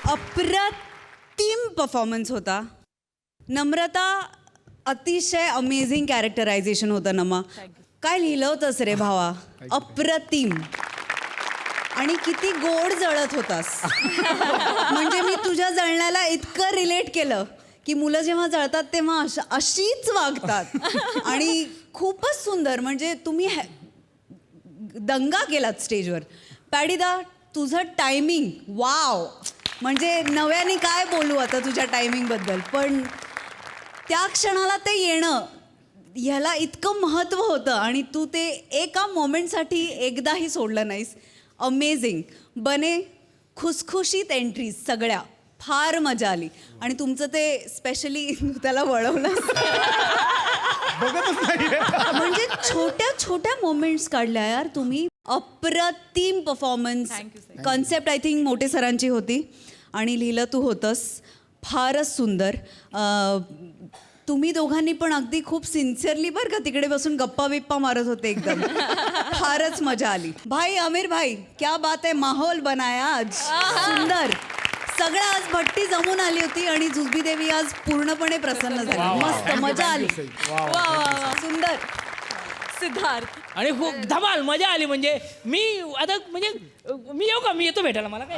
अप्रतिम परफॉर्मन्स होता. नम्रता, अतिशय अमेझिंग कॅरेक्टरायझेशन होतं. नमा, काय लिहिलं होतंस रे भावा. अप्रतिम. आणि किती गोड जळत होतास. म्हणजे मी तुझ्या जळण्याला इतकं रिलेट केलं की मुलं जेव्हा जळतात तेव्हा अशीच वागतात. आणि खूपच सुंदर. म्हणजे तुम्ही दंगा केलात स्टेजवर. पॅडीदा, तुझं टायमिंग वाव. म्हणजे नव्याने काय बोलू आता तुझ्या टायमिंगबद्दल. पण त्या क्षणाला ते येणं, ह्याला इतकं महत्त्व होतं आणि तू ते एका मोमेंटसाठी एकदाही सोडलं नाहीस. अमेझिंग. बने, खुसखुशीत एंट्रीज सगळ्या. फार मजा आली. आणि तुमचं ते स्पेशली त्याला वळवलं. म्हणजे छोट्या मोमेंट्स काढल्या यार तुम्ही. अप्रतिम परफॉर्मन्स. कॉन्सेप्ट आय थिंक मोठे सरांची होती आणि लिहिलं तू होतंस. फारच सुंदर. तुम्ही दोघांनी पण अगदी खूप सिन्सिअरली बरं का तिकडे बसून गप्पा बिप्पा मारत होते एकदम. फारच मजा आली. भाई आमिर भाई, क्या बात आहे. माहोल बनाया आज. सुंदर. सगळं आज भट्टी जमून आली होती आणि जुजबी देवी आज पूर्णपणे प्रसन्न झाली. मस्त मजा आली. सुंदर. सिद्धार्थ. आणि खूप धमाल मजा आली. म्हणजे मी आता म्हणजे मी येऊ का? मी येतो भेटायला. मला काय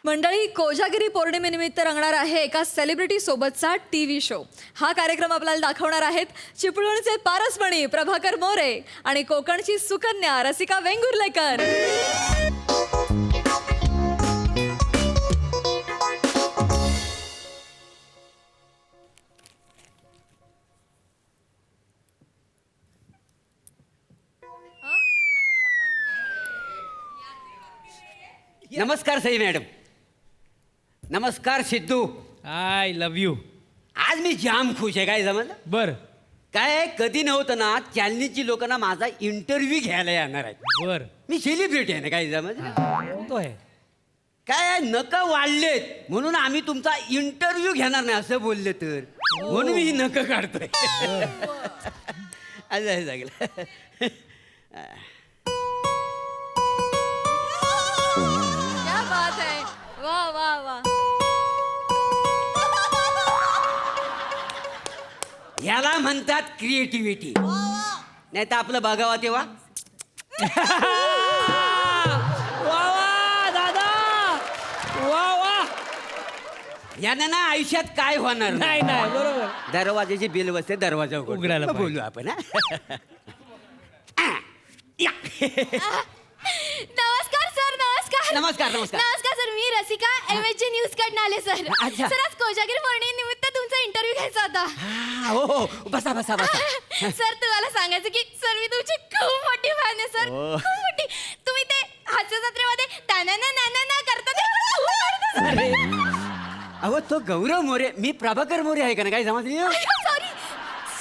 मंडळी, कोजागिरी पौर्णिमेनिमित्त रंगणार आहे एका सेलिब्रिटी सोबतचा TV शो. हा कार्यक्रम आपल्याला दाखवणार आहेत चिपळूणचे पारसमणी प्रभाकर मोरे आणि कोकणची सुकन्या रसिका वेंगुर्लेकर. नमस्कार सई मॅडम. नमस्कार सिद्धू. I love you. आज मी जाम खुश आहे. काय जमलं? बर. काय कधी नव्हतं ना चॅनलची लोकांना माझा इंटरव्ह्यू घ्यायला येणार आहे. बर मी सेलिब्रिटी आहे ना काय समज तो आहे काय नक वाढलेत म्हणून आम्ही तुमचा इंटरव्ह्यू घेणार नाही असं बोलले तर म्हणून मी ही नक काढतोय. असं आहे सगळं. क्या बात आहे. वा वा वा. याला म्हणतात क्रिएटिव्हिटी. नाही तर आपलं बघावा तेव्हा वा वा दादा वा वा. यानं ना आयुष्यात काय होणार नाही नाही बरोबर. दरवाजाची बेल बसते दरवाजा उघडायला मग पाहिजे. बोलू आपण हा? या. नमस्कार सर नमस्कार नमस्कार, नमस्कार. नमस्कार सर मी रसिका MHJ न्यूज कडनं आले सर अच्छा. सर आज कोजागिरी पौर्णिमे निमित्त तुमचा इंटरव्ह्यू घ्यायचा होता. हो हो बसा बसा बसा. सर तुम्हाला सांगायचं की सर मी तुमची खूप मोठी फॅन आहे सर ओ. खूप मोठी. तुम्ही ते हास्य जत्रेमध्ये ना करता ते मला खूप आवडतं सर. अहो तो गौरव मोरे मी प्रभाकर मोरे आहे का ना काय समजली. सॉरी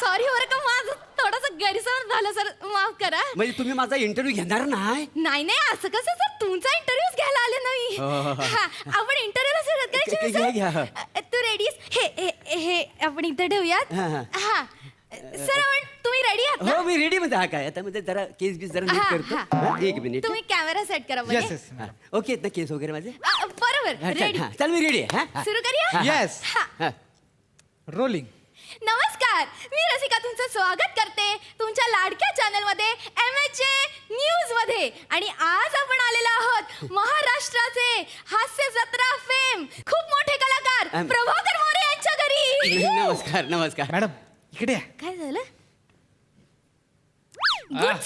सॉरी बरं का माझं थोडंसं गैरसमज झालं सर माफ करा. म्हणजे तुम्ही माझा इंटरव्ह्यू घेणार नाही. नाही नाही असं कसं सर तुमचा इंटरव्ह्यूच घ्यायला आले नाही. हा, आपण इंटरव्ह्यूला सुरुवात करायची घ्या, ना, घ्या. सर तू रेडीस हे हे हे आपण इथं ठेवूयात. हा, हा. हा सर आपण तुम्ही रेडी आहात ना? हो मी रेडी मध्ये हा काय आता म्हणजे जरा केस बीस जरा नीट हा, करतो. हा. हा, एक मिनिट. तुम्ही कॅमेरा सेट करा येस म्हणजे. येस हा, ओके आहेत ना केस वगैरे माझे. बरोबर हा, चल, रेडी. हा, चल मी रेडी आहे हा, हा. सुरू करूया. हा, हा. येस हा. रोलिंग. नमस्कार मी रसिका तुमचं स्वागत करते तुमच्या लाडक्या चॅनल मध्ये MHJ न्यूज मध्ये. आणि आज आपण आलेलो आहोत महाराष्ट्राचे हास्य जत्रा फेम खूप मोठे कलाकार प्रभाकर मोरे यांच्या घरी. नमस्कार नमस्कार. मॅडम इकडे या. काय झालं? गुड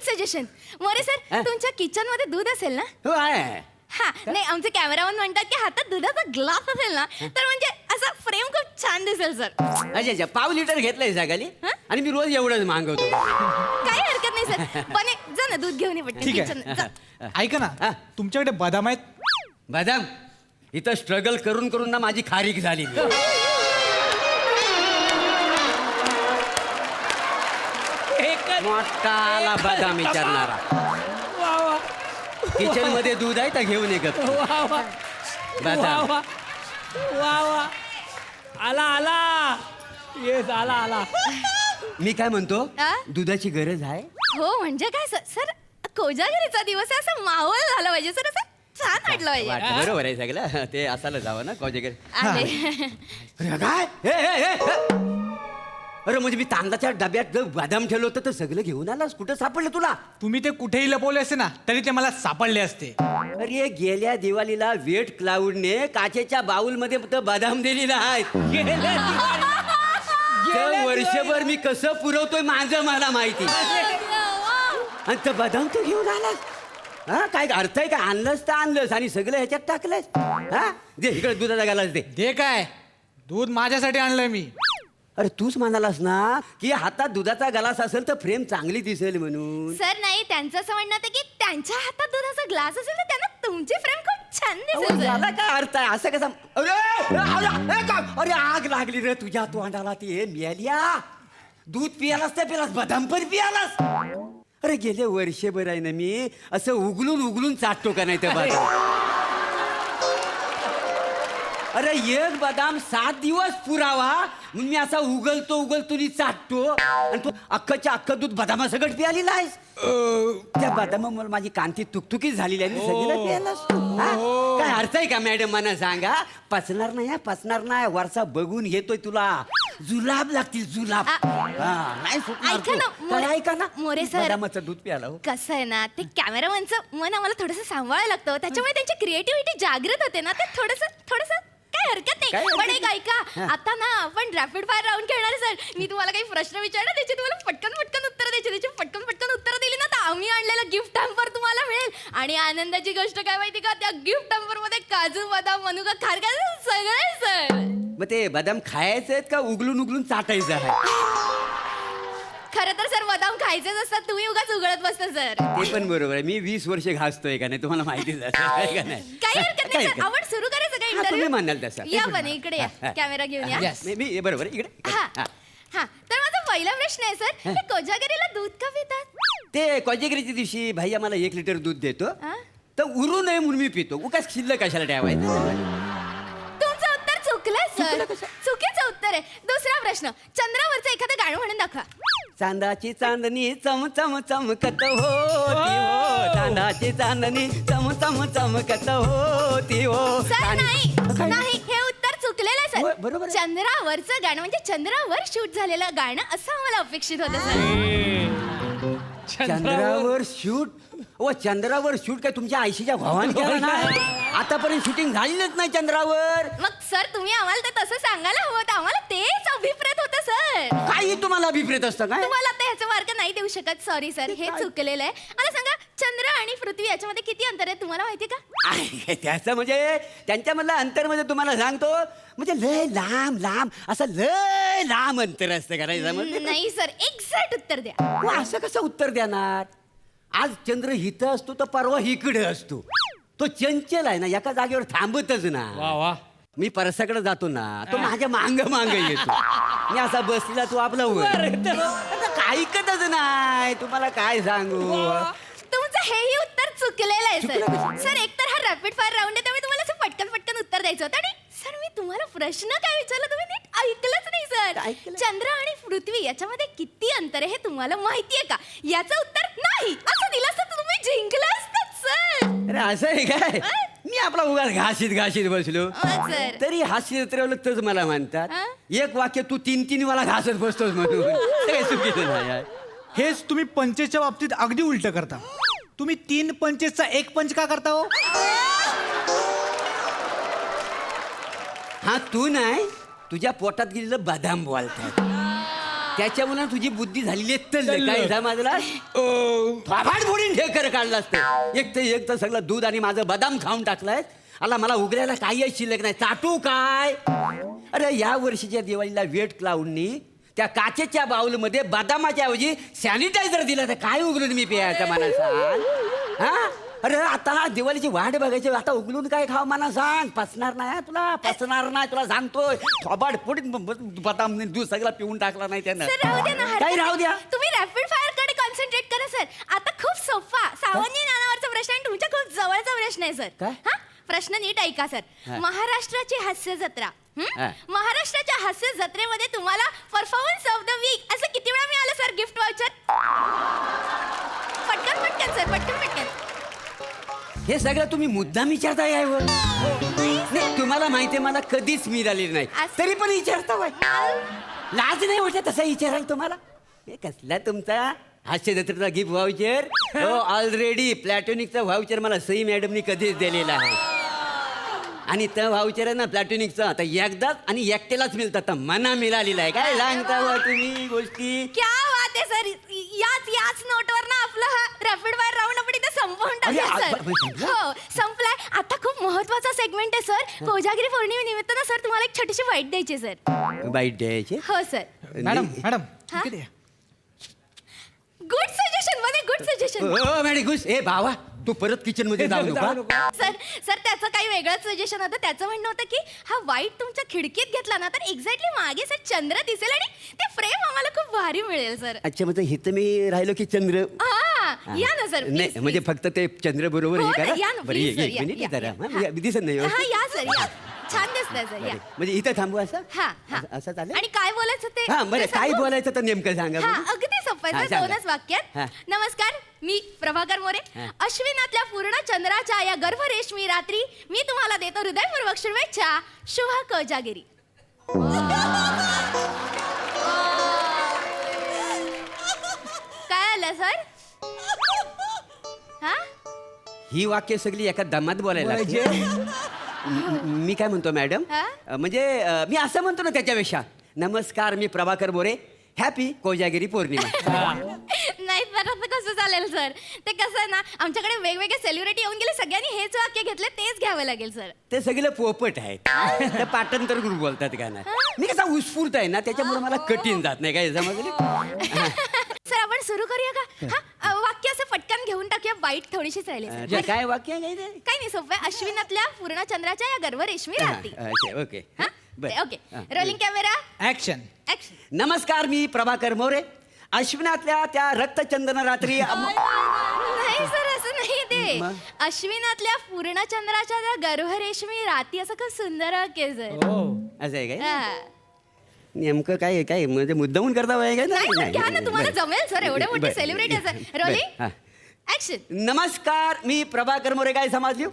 सजेशन मोरे सर हा? तुमच्या किचन मध्ये दूध असेल ना? हो आहे. हा नाही आमचे कॅमेरामन म्हणतात की हातात दुधाचा ग्लास असेल ना तर म्हणजे असं फ्रेम खूप छान दिसेल सर. अच्छा अच्छा पाव लिटर घेतलंय सकाळी हा? आणि मी रोज एवढंच मागवतो. काही हरकत नाही सर पण जा ना दूध घेऊन ये पटकन ठीक kitchen. जा. आहे. ऐका हा. ना तुमच्याकडे बदाम आहेत. बदाम इथं स्ट्रगल करून करून ना माझी खारीक झाली. मोठाला बदाम विचारणारा. वा वा किचन मध्ये दूध आहे तर घेऊन ये गप. वा वा वा बदाम वा वा वा. आला आला येस आला आला. मी काय म्हणतो हा? दुधाची गरज आहे. हो म्हणजे काय सर कोजागिरीचा दिवस आहे असं माहोल झाला पाहिजे सर असं छान वाटलं पाहिजे. वाटतं बरोबर आहे सगळं ते असायला जावं ना कोजेगर. आले. अरे काय अरे म्हणजे मी तांदळाच्या डब्यात जर बदाम ठेवलं होतं तर सगळं घेऊन आलास. कुठं सापडलं तुला. तुम्ही ते कुठेही लपवले असते ना तरी ते मला सापडले असते. अरे गेल्या दिवाळीला वेट क्लाउडने काचेच्या बाउल मध्ये बदाम दिलेला आहे. वर्षभर मी कसं पुरवतोय माझं मला माहिती. आणि ते बदाम तू घेऊन आलास. हा काय अर्थ आहे का. आणलंस तर आणलंस आणि सगळं ह्याच्यात टाकलंस. हा दे इकडे दुधाचा गालास दे. दे काय दूध माझ्यासाठी आणलंय मी. अरे तूच म्हणालास ना की हातात दुधाचा गलास असेल तर फ्रेम चांगली दिसेल म्हणून. सर नाही त्यांचं असं म्हणणं होतं की त्यांच्या हातात दुधाचा ग्लास असेल तर त्यांना तुमची फ्रेम खूप छान दिसेल सर. याला काय अर्थ आहे असं कसं. अरे आग लागली रे तुझ्या तोंडाला. ते मेल्या दूध पियालास तर पिलास बदाम पण पियालास. अरे गेले वर्षभर आहे ना मी असं उगलून उगलून चाटतो का नाही तर बदाम. अरे एक बदाम 7 दिवस पुरावा म्हणून मी असा उगलतो नी चाटतो आणि तू अख्खच्या अख्खं दूध बदामा सगळं पियालेला आहेस. त्या बदामामुळे माझी कांती तुकतुकीत झालेली आहे. सगळं पियालास तू. हा? काय अर्थ आहे का मॅडम मला सांगा. पचणार नाही पचणार नाही. वरचा बघून घेतोय तुला जुलाब लागतील जुलाब. नाही सुटणार ऐका तू. ना, काय ऐका ना मोरे सर. बदामाचं दूध प्याला हो. कसं आहे ना ते कॅमेरामनचं मन आम्हाला थोडंसं सांभाळायला लागतं त्याच्यामुळे त्यांची क्रिएटिव्हिटी जागृत होते ना ते थोडंसं काय हरकत काय नाही. पण हरकत एक ऐका आता ना आपण रॅपिड फायर राऊंड खेळणार आहे सर. मी तुम्हाला काही प्रश्न विचारणार त्याची तुम्हाला पटकन उत्तर द्यायची. त्याची पटकन उत्तर दिली ना तर आम्ही आणलेलं गिफ्ट हॅम्पर तुम्हाला मिळेल. आणि आनंदाची गोष्ट काय माहिती का त्या गिफ्ट हॅम्पर मध्ये काजू बदाम मनुका खारका सगळं आहे सर. मग ते बदाम खायचे आहेत का उगलून उगलून चाटायचं आहे. खरं तर सर बदाम खायचेच असतात तुम्ही उगाच उघडत बसता सर. ते पण बरोबर आहे. मी 20 वर्ष घासतोय का नाही तुम्हाला माहितीच आहे का नाही. काही हरकत नाही सर आपण सुरू करायचं का हा, तुम्ही इंटरव्ह्यू. म्हणाल तसं. या पण इकडे या हा. कॅमेरा घेऊन या. मी बरोबर आहे, इकडे हा हा तर माझा पहिला प्रश्न आहे सर, हे कोजागिरीला दूध का पितात? ते कोजागिरीच्या दिवशी भाई आम्हाला 1 लिटर दूध देतो हा? तर उरू नये म्हणून मी पितो. उगाच शिल्लक कशाला ठेवायचं. तुमचं उत्तर चुकलंय सर, चुकीचं उत्तर आहे. दुसरा प्रश्न, चंद्रावरचं एखादं गाणं म्हणून दाखवा. चांदाची चांदणी चम चम चमकत होती हो, चांदाची चांदणी चम चम चमकत होती हो. सर नाही नाही, हे उत्तर चुकलेलं आहे होय, सर. बरोबर आहे. चंद्रावरचं गाणं म्हणजे चंद्रावर शूट झालेलं गाणं असं आम्हाला अपेक्षित होतं सर. चंद्रावर शूट? ओ चंद्रावर शूट काय तुमच्या आयशीच्या भावाने केलं नाही? आतापर्यंत शूटिंग झालीच नाही चंद्रावर. मग सर तुम्ही आम्हाला ते तसं सांगायला हवं होतं, आम्हाला तेच अभिप्रेत होतं सर. काही तुम्हाला अभिप्रेत असतं काय? तुम्हाला आता ह्याचा मार्क नाही देऊ शकत, सॉरी सर, हे चुकलेलं आहे. मला सांगा, चंद्र आणि पृथ्वी याच्यामध्ये किती अंतर आहे तुम्हाला माहिती का? आहे, त्याचं म्हणजे त्यांच्यामधलं अंतर म्हणजे तुम्हाला सांगतो, म्हणजे लय लांब लांब असं लय लांब अंतर असतं करायचं म्हणजे. नाही सर, एक्झॅक्ट उत्तर द्या. असं कसं उत्तर देणार? आज चंद्र इथं असतो तर परवा इकडे असतो. तो चंचल आहे ना, एका जागेवर थांबतच ना. वा वा. मी परसाकडे जातो ना, तो माझ्या मांग मांग येतो. मी असा बसला, तो आपला वर. आता ऐकतच नाही. तुम्हाला काय सांगू? तुमचं हेही उत्तर चुकलेलं आहे सर. सर एकतर हा रॅपिड फायर राऊंड आहे, त्यामुळे तुम्हाला असं पटकन पटकन उत्तर द्यायचं होतं. आणि सर मी तुम्हाला प्रश्न काय विचारला तुम्ही नीट ऐकलंच नाही सर. चंद्र आणि पृथ्वी याच्यामध्ये किती अंतर आहे हे तुम्हाला माहितीये का? याचं उत्तर नाही असं दिलं असतं तर तुम्ही जिंकलं असतात सर. अरे असं आहे काय? मी आपला उगाच घाशीत घाशीत बसलो सर. तरी हास्य जत्रेवर तच मला म्हणतात. एक वाक्य तू 3 वेळा घासत बसतोस म्हणून. ते काही चुकीचं नाही आहे. हेच तुम्ही पंचेसच्या बाबतीत अगदी उलट करता. तुम्ही 3 पंचेसचा 1 पंच का करता हो? हा तू नाही, तुझ्या पोटात गेलेलं बदाम बोलतात त्याच्यामुळे तुझी बुद्धी झालेली आहे तल्ल. काय समजला? फाफाट फोडीन ढेकर काढला असतं. एक तर सगळं दूध आणि माझं बदाम खाऊन टाकलाय. आला मला उघडायला काही शिल्लक नाही. चाटू काय? अरे या वर्षीच्या दिवाळीला वेट क्लाउडनी त्या काचेच्या बाउलमध्ये बदामाच्या ऐवजी सॅनिटायझर दिलं. तर काय उघडून मी प्यायचं मला सांग? हा अरे आता दिवाळीची वाट बघायची, आता उघडून काय खाव मला सांग? पचणार नाही तुला, पचणार नाही तुला सांगतोय. थोबाड फोडीन बदाम दूध सगळं पिऊन टाकला नाही त्यानं. सर राहू द्या ना, काही राहू द्या. तुम्ही रॅपिड फायर कडे कॉन्सन्ट्रेट करा सर. आता खूप सोपा सावंगी नानावरचा प्रश्न आणि तुमच्या खूप जवळचा प्रश्न आहे सर. काय? हा प्रश्न नीट ऐका सर. महाराष्ट्राची हास्य जत्रा, महाराष्ट्राच्या हास्य जत्रेमध्ये तुम्हाला परफॉर्मन्स ऑफ द वीक असं किती वेळा मिळालं सर गिफ्ट वाउचर? पटकन पटकन सर, पटकन पटकन. हे सगळं तुम्ही मुद्दाम विचारताय यावर? नाही तुम्हाला माहितीये मला कधीच मिळालेली नाही, तरी पण विचारता बाय. लाज नाही वाटत तसं विचारायला तुम्हाला? हे कसला तुमचा हास्य जत्रेचा गिफ्ट व्हाउचर? हो ऑलरेडी प्लॅटॉनिकचा व्हाउचर मला सई मॅडमनी कधीच दिलेला आहे. आणि त्या व्हाउचर आहे ना प्लॅटॉनिकचा, आता एकदाच आणि एकट्यालाच मिळतात. तर मना मिळालेला आहे. काय सांगता बा तुम्ही गोष्टी? क्या बात आहे सर. याच नोटवर ना आपला हा रॅपिड फायर राऊंड आपण इथे संपवून टाकूया सर. हो संपलाय. आता खूप महत्वाचा सेगमेंट आहे सर. कोजागिरी पौर्णिमेनिमित्त ना सर तुम्हाला एक छोटीशी बाईट द्यायची सर. बाईट द्यायची? हो sir. Madam madam good suggestion मध्ये गुड सजेशन. हो मॅडम खुश. ए भावा तू परत किचन मध्ये जाऊ नका. सर सर त्याचं काही वेगळंच सजेशन होतं. त्याचं म्हणणं होतं की हा वाईट तुमच्या खिडकीत घेतला ना तर एक्झॅक्टली मागे सर चंद्र दिसेल आणि ते फ्रेम आम्हाला खूप भारी मिळेल सर. अच्छा म्हणजे इथं मी राहिलो की चंद्र? या ना सर. नाही म्हणजे फक्त ते चंद्र बरोबर हे करा. बरं एक मिनिट जरा दिसत नाही. हा या सर या. छान दिसतंय सर या. म्हणजे इथं थांबू असं? हा हा. असं चालेल? आणि काय बोलायचं ते? हा बरं काय बोलायचं तर नेमकं सांगा. हा अगदी सोपं आहे सर. 2च वाक्यात. नमस्कार मी प्रभाकर मोरे. अश्विनातल्या पूर्ण चंद्राच्या या गर्भरेशमी रात्री मी तुम्हाला देतो हृदयपूर्वक शुभेच्छा. शुभ कोजागिरी. काय आलं सर? हा ही वाक्य सगळी एका दमात बोलायला मी काय म्हणतो मॅडम म्हणजे मी असं म्हणतो ना त्याच्यापेक्षा. नमस्कार मी प्रभाकर मोरे. हॅपी कोजागिरी पौर्णिमा. नाही तर आता कसं चालेल सर? ते कसं आहे ना आमच्याकडे वेगवेगळे सेलिब्रिटी येऊन गेले, सगळ्यांनी हेच वाक्य घेतले, तेच घ्यावं लागेल सर. ते सगळं पोपट आहे. ते पाठांतर करून बोलतात का ना. मी कसा उत्स्फूर्त आहे ना त्याच्यामुळे मला कठीण जात नाही. काय समजलं? सर आपण सुरू करूया का? हा वाक्य असं पटकन घेऊन टाकूया. वाईट थोडीशीच राहिली. काय वाक्य काही नाही सोपं. अश्विनातल्या पूर्ण चंद्राच्या या गर्भ रेशमी रात्री. ओके बरं. Okay rolling camera action. Action. नमस्कार, मी प्रभाकर मोरे. अश्विनातल्या त्या रक्तचंदन रात्री नाही सर असं नाही ते मग? अश्विनातल्या पूर्णचंद्राच्या त्या गर्भरेशमी राती असं खूप सुंदर वाक्य सर असं आहे काय? हा. नेमकं काय काय म्हणजे मुद्दामून करता वय काय? नाही, घ्या ना तुम्हाला बरं. जमेल सर एवढे मोठे बरं. सेलिब्रिटी असं बरं. रोलिंग हा. ऍक्शन. नमस्कार, मी प्रभाकर मोरे. काय समजली?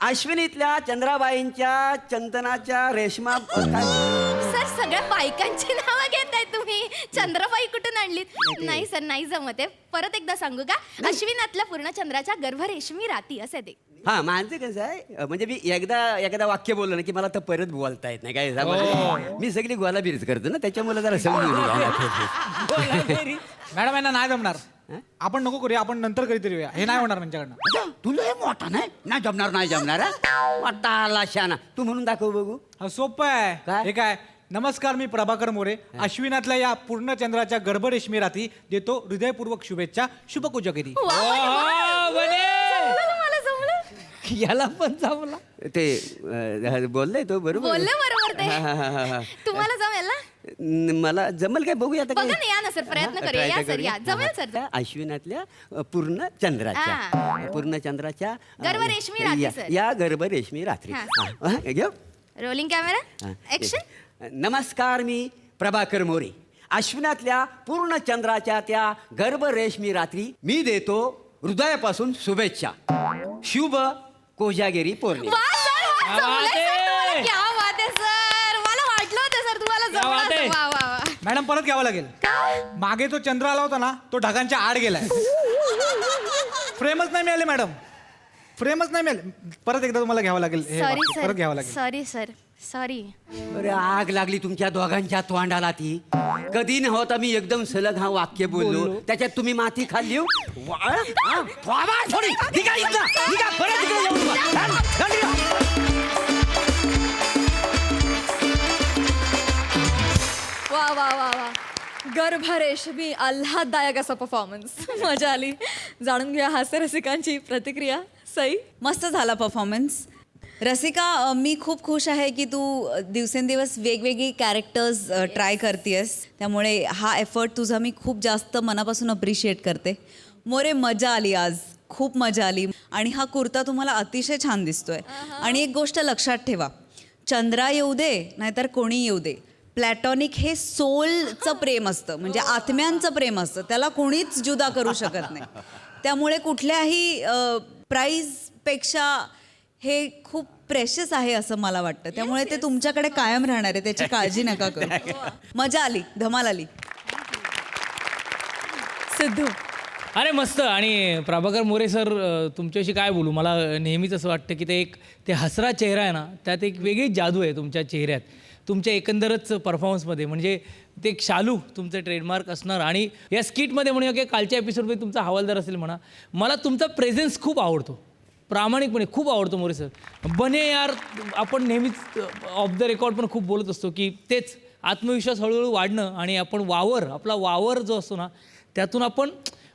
अश्विनीतल्या चंद्राबाईंच्या चंदनाच्या रेशमा सर सगळ्या बायकांची नावं घेताय तुम्ही चंद्रबाई कुठून आणलीत? नाही सर नाही जमत आहे. परत एकदा सांगू का? अश्विनातल्या पूर्णचंद्राच्या गर्भरेशमी राती असं ते. हा माझं कसं आहे म्हणजे मी एकदा वाक्य बोललो ना की मला तर परत बोलता येत नाही. काय समजलं? मी सगळी गोलाबीरीच करतो ना, त्याच्यामुळे जरा समजून घ्या. मॅडम यांना नाही जमणार. आपण नको करूया, आपण नंतर कधीतरी येऊया. हे नाही होणार त्यांच्याकडनं. तुला हे मोठा नाही जमणार नाही जमणार हा? मोठा आला शाना. तू म्हणून दाखव बघू. हा सोपं आहे. काय? हे काय? नमस्कार, मी प्रभाकर मोरे. अश्विनातल्या या पूर्ण चंद्राच्या गर्भरेशमी रात्री देतो हृदयपूर्वक शुभेच्छा. शुभकुजगिरी. मला जमलं. याला पण जमला. ते बोललाय तो बरोबर. बोलले बरोबर ते. हा, हा, हा, हा. तुम्हाला जमेल ना? मला जमल काय बघूया आता. बघा ना या ना सर प्रयत्न करूया. या सर या जमेल सर. अश्विनातल्या पूर्ण चंद्राच्या पूर्ण चंद्राच्या गर्भरेशमी रात्री, सर. या गर्भरेशमी रात्री. हा. हा, घेऊ. Rolling camera action. नमस्कार, मी प्रभाकर मोरे. अश्विनातल्या पूर्ण चंद्राच्या त्या गर्भरेशमी रात्री मी देतो हृदयापासून शुभेच्छा. शुभ कोजागिरी पौर्णिमा. वा सर वा जमलंय सर तुम्हाला. क्या बात आहे सर. मला वाटलं होतं सर तुम्हाला जमलं असं. वा वा वा. मॅडम परत घ्यावं लागेल. मागे तो चंद्र आला होता ना, तो ढगांच्या आड गेलाय. फ्रेमच नाही मिळाले मॅडम, फ्रेमच नाही मिळाले. परत एकदा तुम्हाला घ्यावं लागेल. हे सॉरी वाक्य परत घ्यावं सर लागेल. Sorry sir sorry. अरे आग लागली तुमच्या दोघांच्या तोंडाला. ती कधी नव्हता मी एकदम सलग हा वाक्य बोललो, त्याच्यात तुम्ही माती खाल्ली. थोडी निघा इथनं. निघा, परत इकडे येऊ नका. वा वा वा वा. गर्भरेशमी आल्हाददायक असा परफॉर्मन्स. मजा आली. जाणून घ्या हास्य रसिकांची प्रतिक्रिया. सई. मस्त झाला परफॉर्मन्स. रसिका, मी खूप खुश आहे की तू दिवसेंदिवस वेगवेगळी कॅरेक्टर्स ट्राय करतेस. त्यामुळे हा एफर्ट तुझा मी खूप जास्त मनापासून अप्रिशिएट करते. मोरे, मजा आली आज, खूप मजा आली. आणि हा कुर्ता तुम्हाला अतिशय छान दिसतोय. आणि एक गोष्ट लक्षात ठेवा, चंद्रा येऊ दे नाहीतर कोणी येऊ दे, प्लॅटॉनिक हे सोलचं प्रेम असतं, म्हणजे आत्म्यांचं प्रेम असतं. त्याला कोणीच जुदा करू शकत नाही. त्यामुळे कुठल्याही प्राईजपेक्षा हे खूप प्रेशस आहे असं मला वाटतं. त्यामुळे ते तुमच्याकडे कायम राहणार आहे, त्याची काळजी नका करू. मजा आली, धमाल आली. सिद्धू. अरे मस्त. आणि प्रभाकर मोरे सर, तुमच्याशी काय बोलू. मला नेहमीच असं वाटतं की ते हसरा चेहरा आहे ना, त्यात एक वेगळी जादू आहे तुमच्या चेहऱ्यात, तुमच्या एकंदरच परफॉर्मन्समध्ये. म्हणजे ते एक शालू तुमचं ट्रेडमार्क असणार. आणि या स्किटमध्ये म्हणूया की कालच्या एपिसोडमध्ये तुमचा हवालदार असेल म्हणा, मला तुमचा प्रेझेन्स खूप आवडतो, प्रामाणिकपणे खूप आवडतो मोरे सर. बने यार, आपण नेहमीच ऑफ द रेकॉर्ड पण खूप बोलत असतो की तेच आत्मविश्वास हळूहळू वाढणं आणि आपण आपला वावर जो असतो ना, त्यातून आपण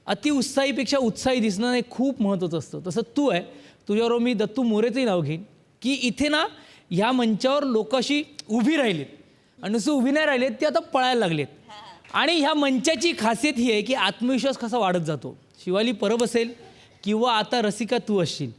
अतिउत्साहीपेक्षा उत्साही दिसणं हे खूप महत्त्वाचं असतं. तसं तू आहे. तुझ्याबरोबर मी दत्तू मोरेचंही नाव घेईन की इथे ना ह्या मंचावर लोक अशी उभी राहिलीत आणि नुसतं उभी नाही राहिलेत, ती आता पळायला लागलेत. आणि ह्या मंचाची खासियत ही आहे की आत्मविश्वास कसा वाढत जातो. शिवाली परब असेल किंवा आता रसिका तू असशील,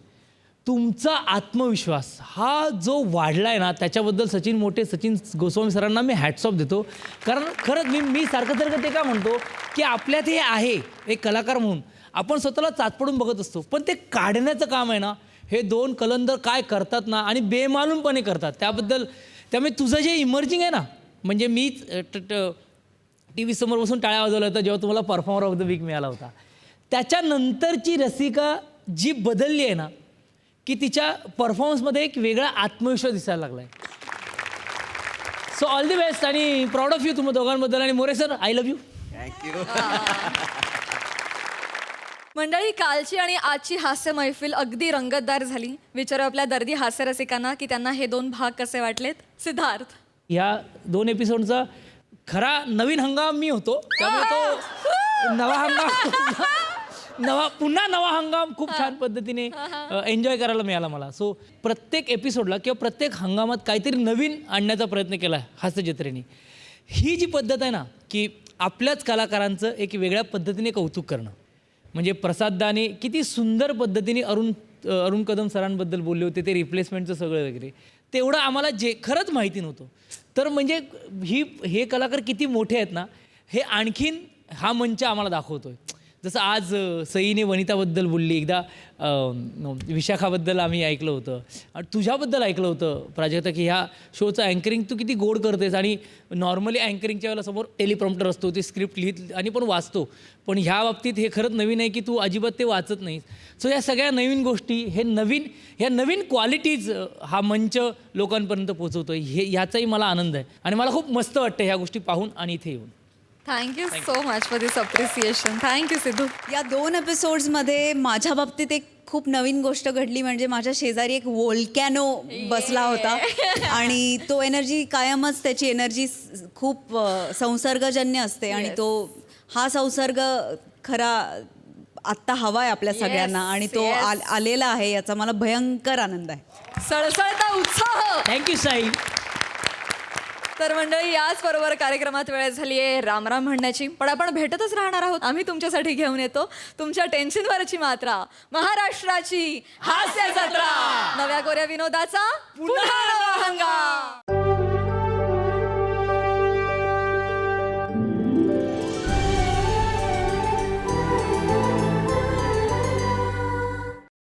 तुमचा आत्मविश्वास हा जो वाढला आहे ना, त्याच्याबद्दल सचिन गोस्वामी सरांना मी हॅट्स ऑफ देतो. कारण खरंच मी सारखं ते का म्हणतो की आपल्यात हे आहे एक कलाकार म्हणून, आपण स्वतःला चाचपडून बघत असतो, पण ते काढण्याचं काम आहे ना, हे दोन कलंदर काय करतात ना, आणि बेमालूमपणे करतात. त्यामुळे तुझं जे इमर्जिंग आहे ना, म्हणजे मीच टी व्ही समोर बसून टाळ्या वाजवल्या होत्या जेव्हा तुम्हाला परफॉर्मर ऑफ द वीक मिळाला होता. त्याच्यानंतरची रसिका जी बदलली आहे ना, की तिच्या परफॉर्मन्समध्ये एक वेगळा आत्मविश्वास दिसायला लागला आहे. सो ऑल दी बेस्ट आणि प्राऊड ऑफ यू तुम्ही दोघांबद्दल. आणि More sir, I love you. Thank you. मंडळी, कालची आणि आजची हास्य मैफिल अगदी रंगतदार झाली. विचारू आपल्या दर्दी हास्य रसिकांना की त्यांना हे 2 भाग कसे वाटलेत. सिद्धार्थ. ह्या 2 एपिसोडचा खरा नवीन हंगाम मी होतो, त्यामुळे तो नवा हंगाम पुन्हा नवा हंगाम खूप छान पद्धतीने एन्जॉय करायला मिळाला मला. सो प्रत्येक एपिसोडला किंवा प्रत्येक हंगामात काहीतरी नवीन आणण्याचा प्रयत्न केला आहे हास्यजत्रेने. ही जी पद्धत आहे ना की आपल्याच कलाकारांचं एक वेगळ्या पद्धतीने कौतुक करणं, म्हणजे प्रसाददाने किती सुंदर पद्धतीने अरुण कदम सरांबद्दल बोलले होते, ते रिप्लेसमेंटचं सगळं वगैरे, तेवढं आम्हाला जे खरंच माहिती नव्हतं. तर म्हणजे हे कलाकार किती मोठे आहेत ना, हे आणखीन हा मंच आम्हाला दाखवतोय. जसं आज सईने वनिताबद्दल बोलली, एकदा विशाखाबद्दल आम्ही ऐकलं होतं आणि तुझ्याबद्दल ऐकलं होतं प्राजक्ता, की ह्या शोचं अँकरिंग तू किती गोड करतेस. आणि नॉर्मली अँकरिंगच्या वेळेला समोर टेलिप्रॉम्प्टर असतो, ते स्क्रिप्ट लिहित आणि पण वाचतो, पण ह्या बाबतीत हे खरंच नवीन आहे की तू अजिबात ते वाचत नाहीस. सो या सगळ्या नवीन गोष्टी, ह्या नवीन क्वालिटीज हा मंच लोकांपर्यंत पोहोचवतो, ह्याचाही मला आनंद आहे आणि मला खूप मस्त वाटतं ह्या गोष्टी पाहून आणि इथे येऊन. Thank you so much for this appreciation. Thank you Sidhu. या 2 एपिसोड्समध्ये माझ्या बाबतीत एक खूप नवीन गोष्ट घडली, म्हणजे माझ्या शेजारी एक वोल्कॅनो बसला होता आणि तो एनर्जी कायमच, त्याची एनर्जी खूप संसर्गजन्य असते आणि हा संसर्ग खरा आत्ता हवा आहे आपल्या सगळ्यांना आणि तो आलेला आहे, याचा मला भयंकर आनंद आहे. सळसळता उत्साह. थँक्यू साई. तर मंडळी, याच बरोबर कार्यक्रमात वेळ झाली आहे रामराम म्हणण्याची, पण आपण भेटतच राहणार आहोत. आम्ही तुमच्यासाठी घेऊन येतो तुमच्या टेन्शनवरची मात्रा, महाराष्ट्राची हास्य जत्रा, नव्या कोऱ्या विनोदाचा पुन्हा नवा हंगाम.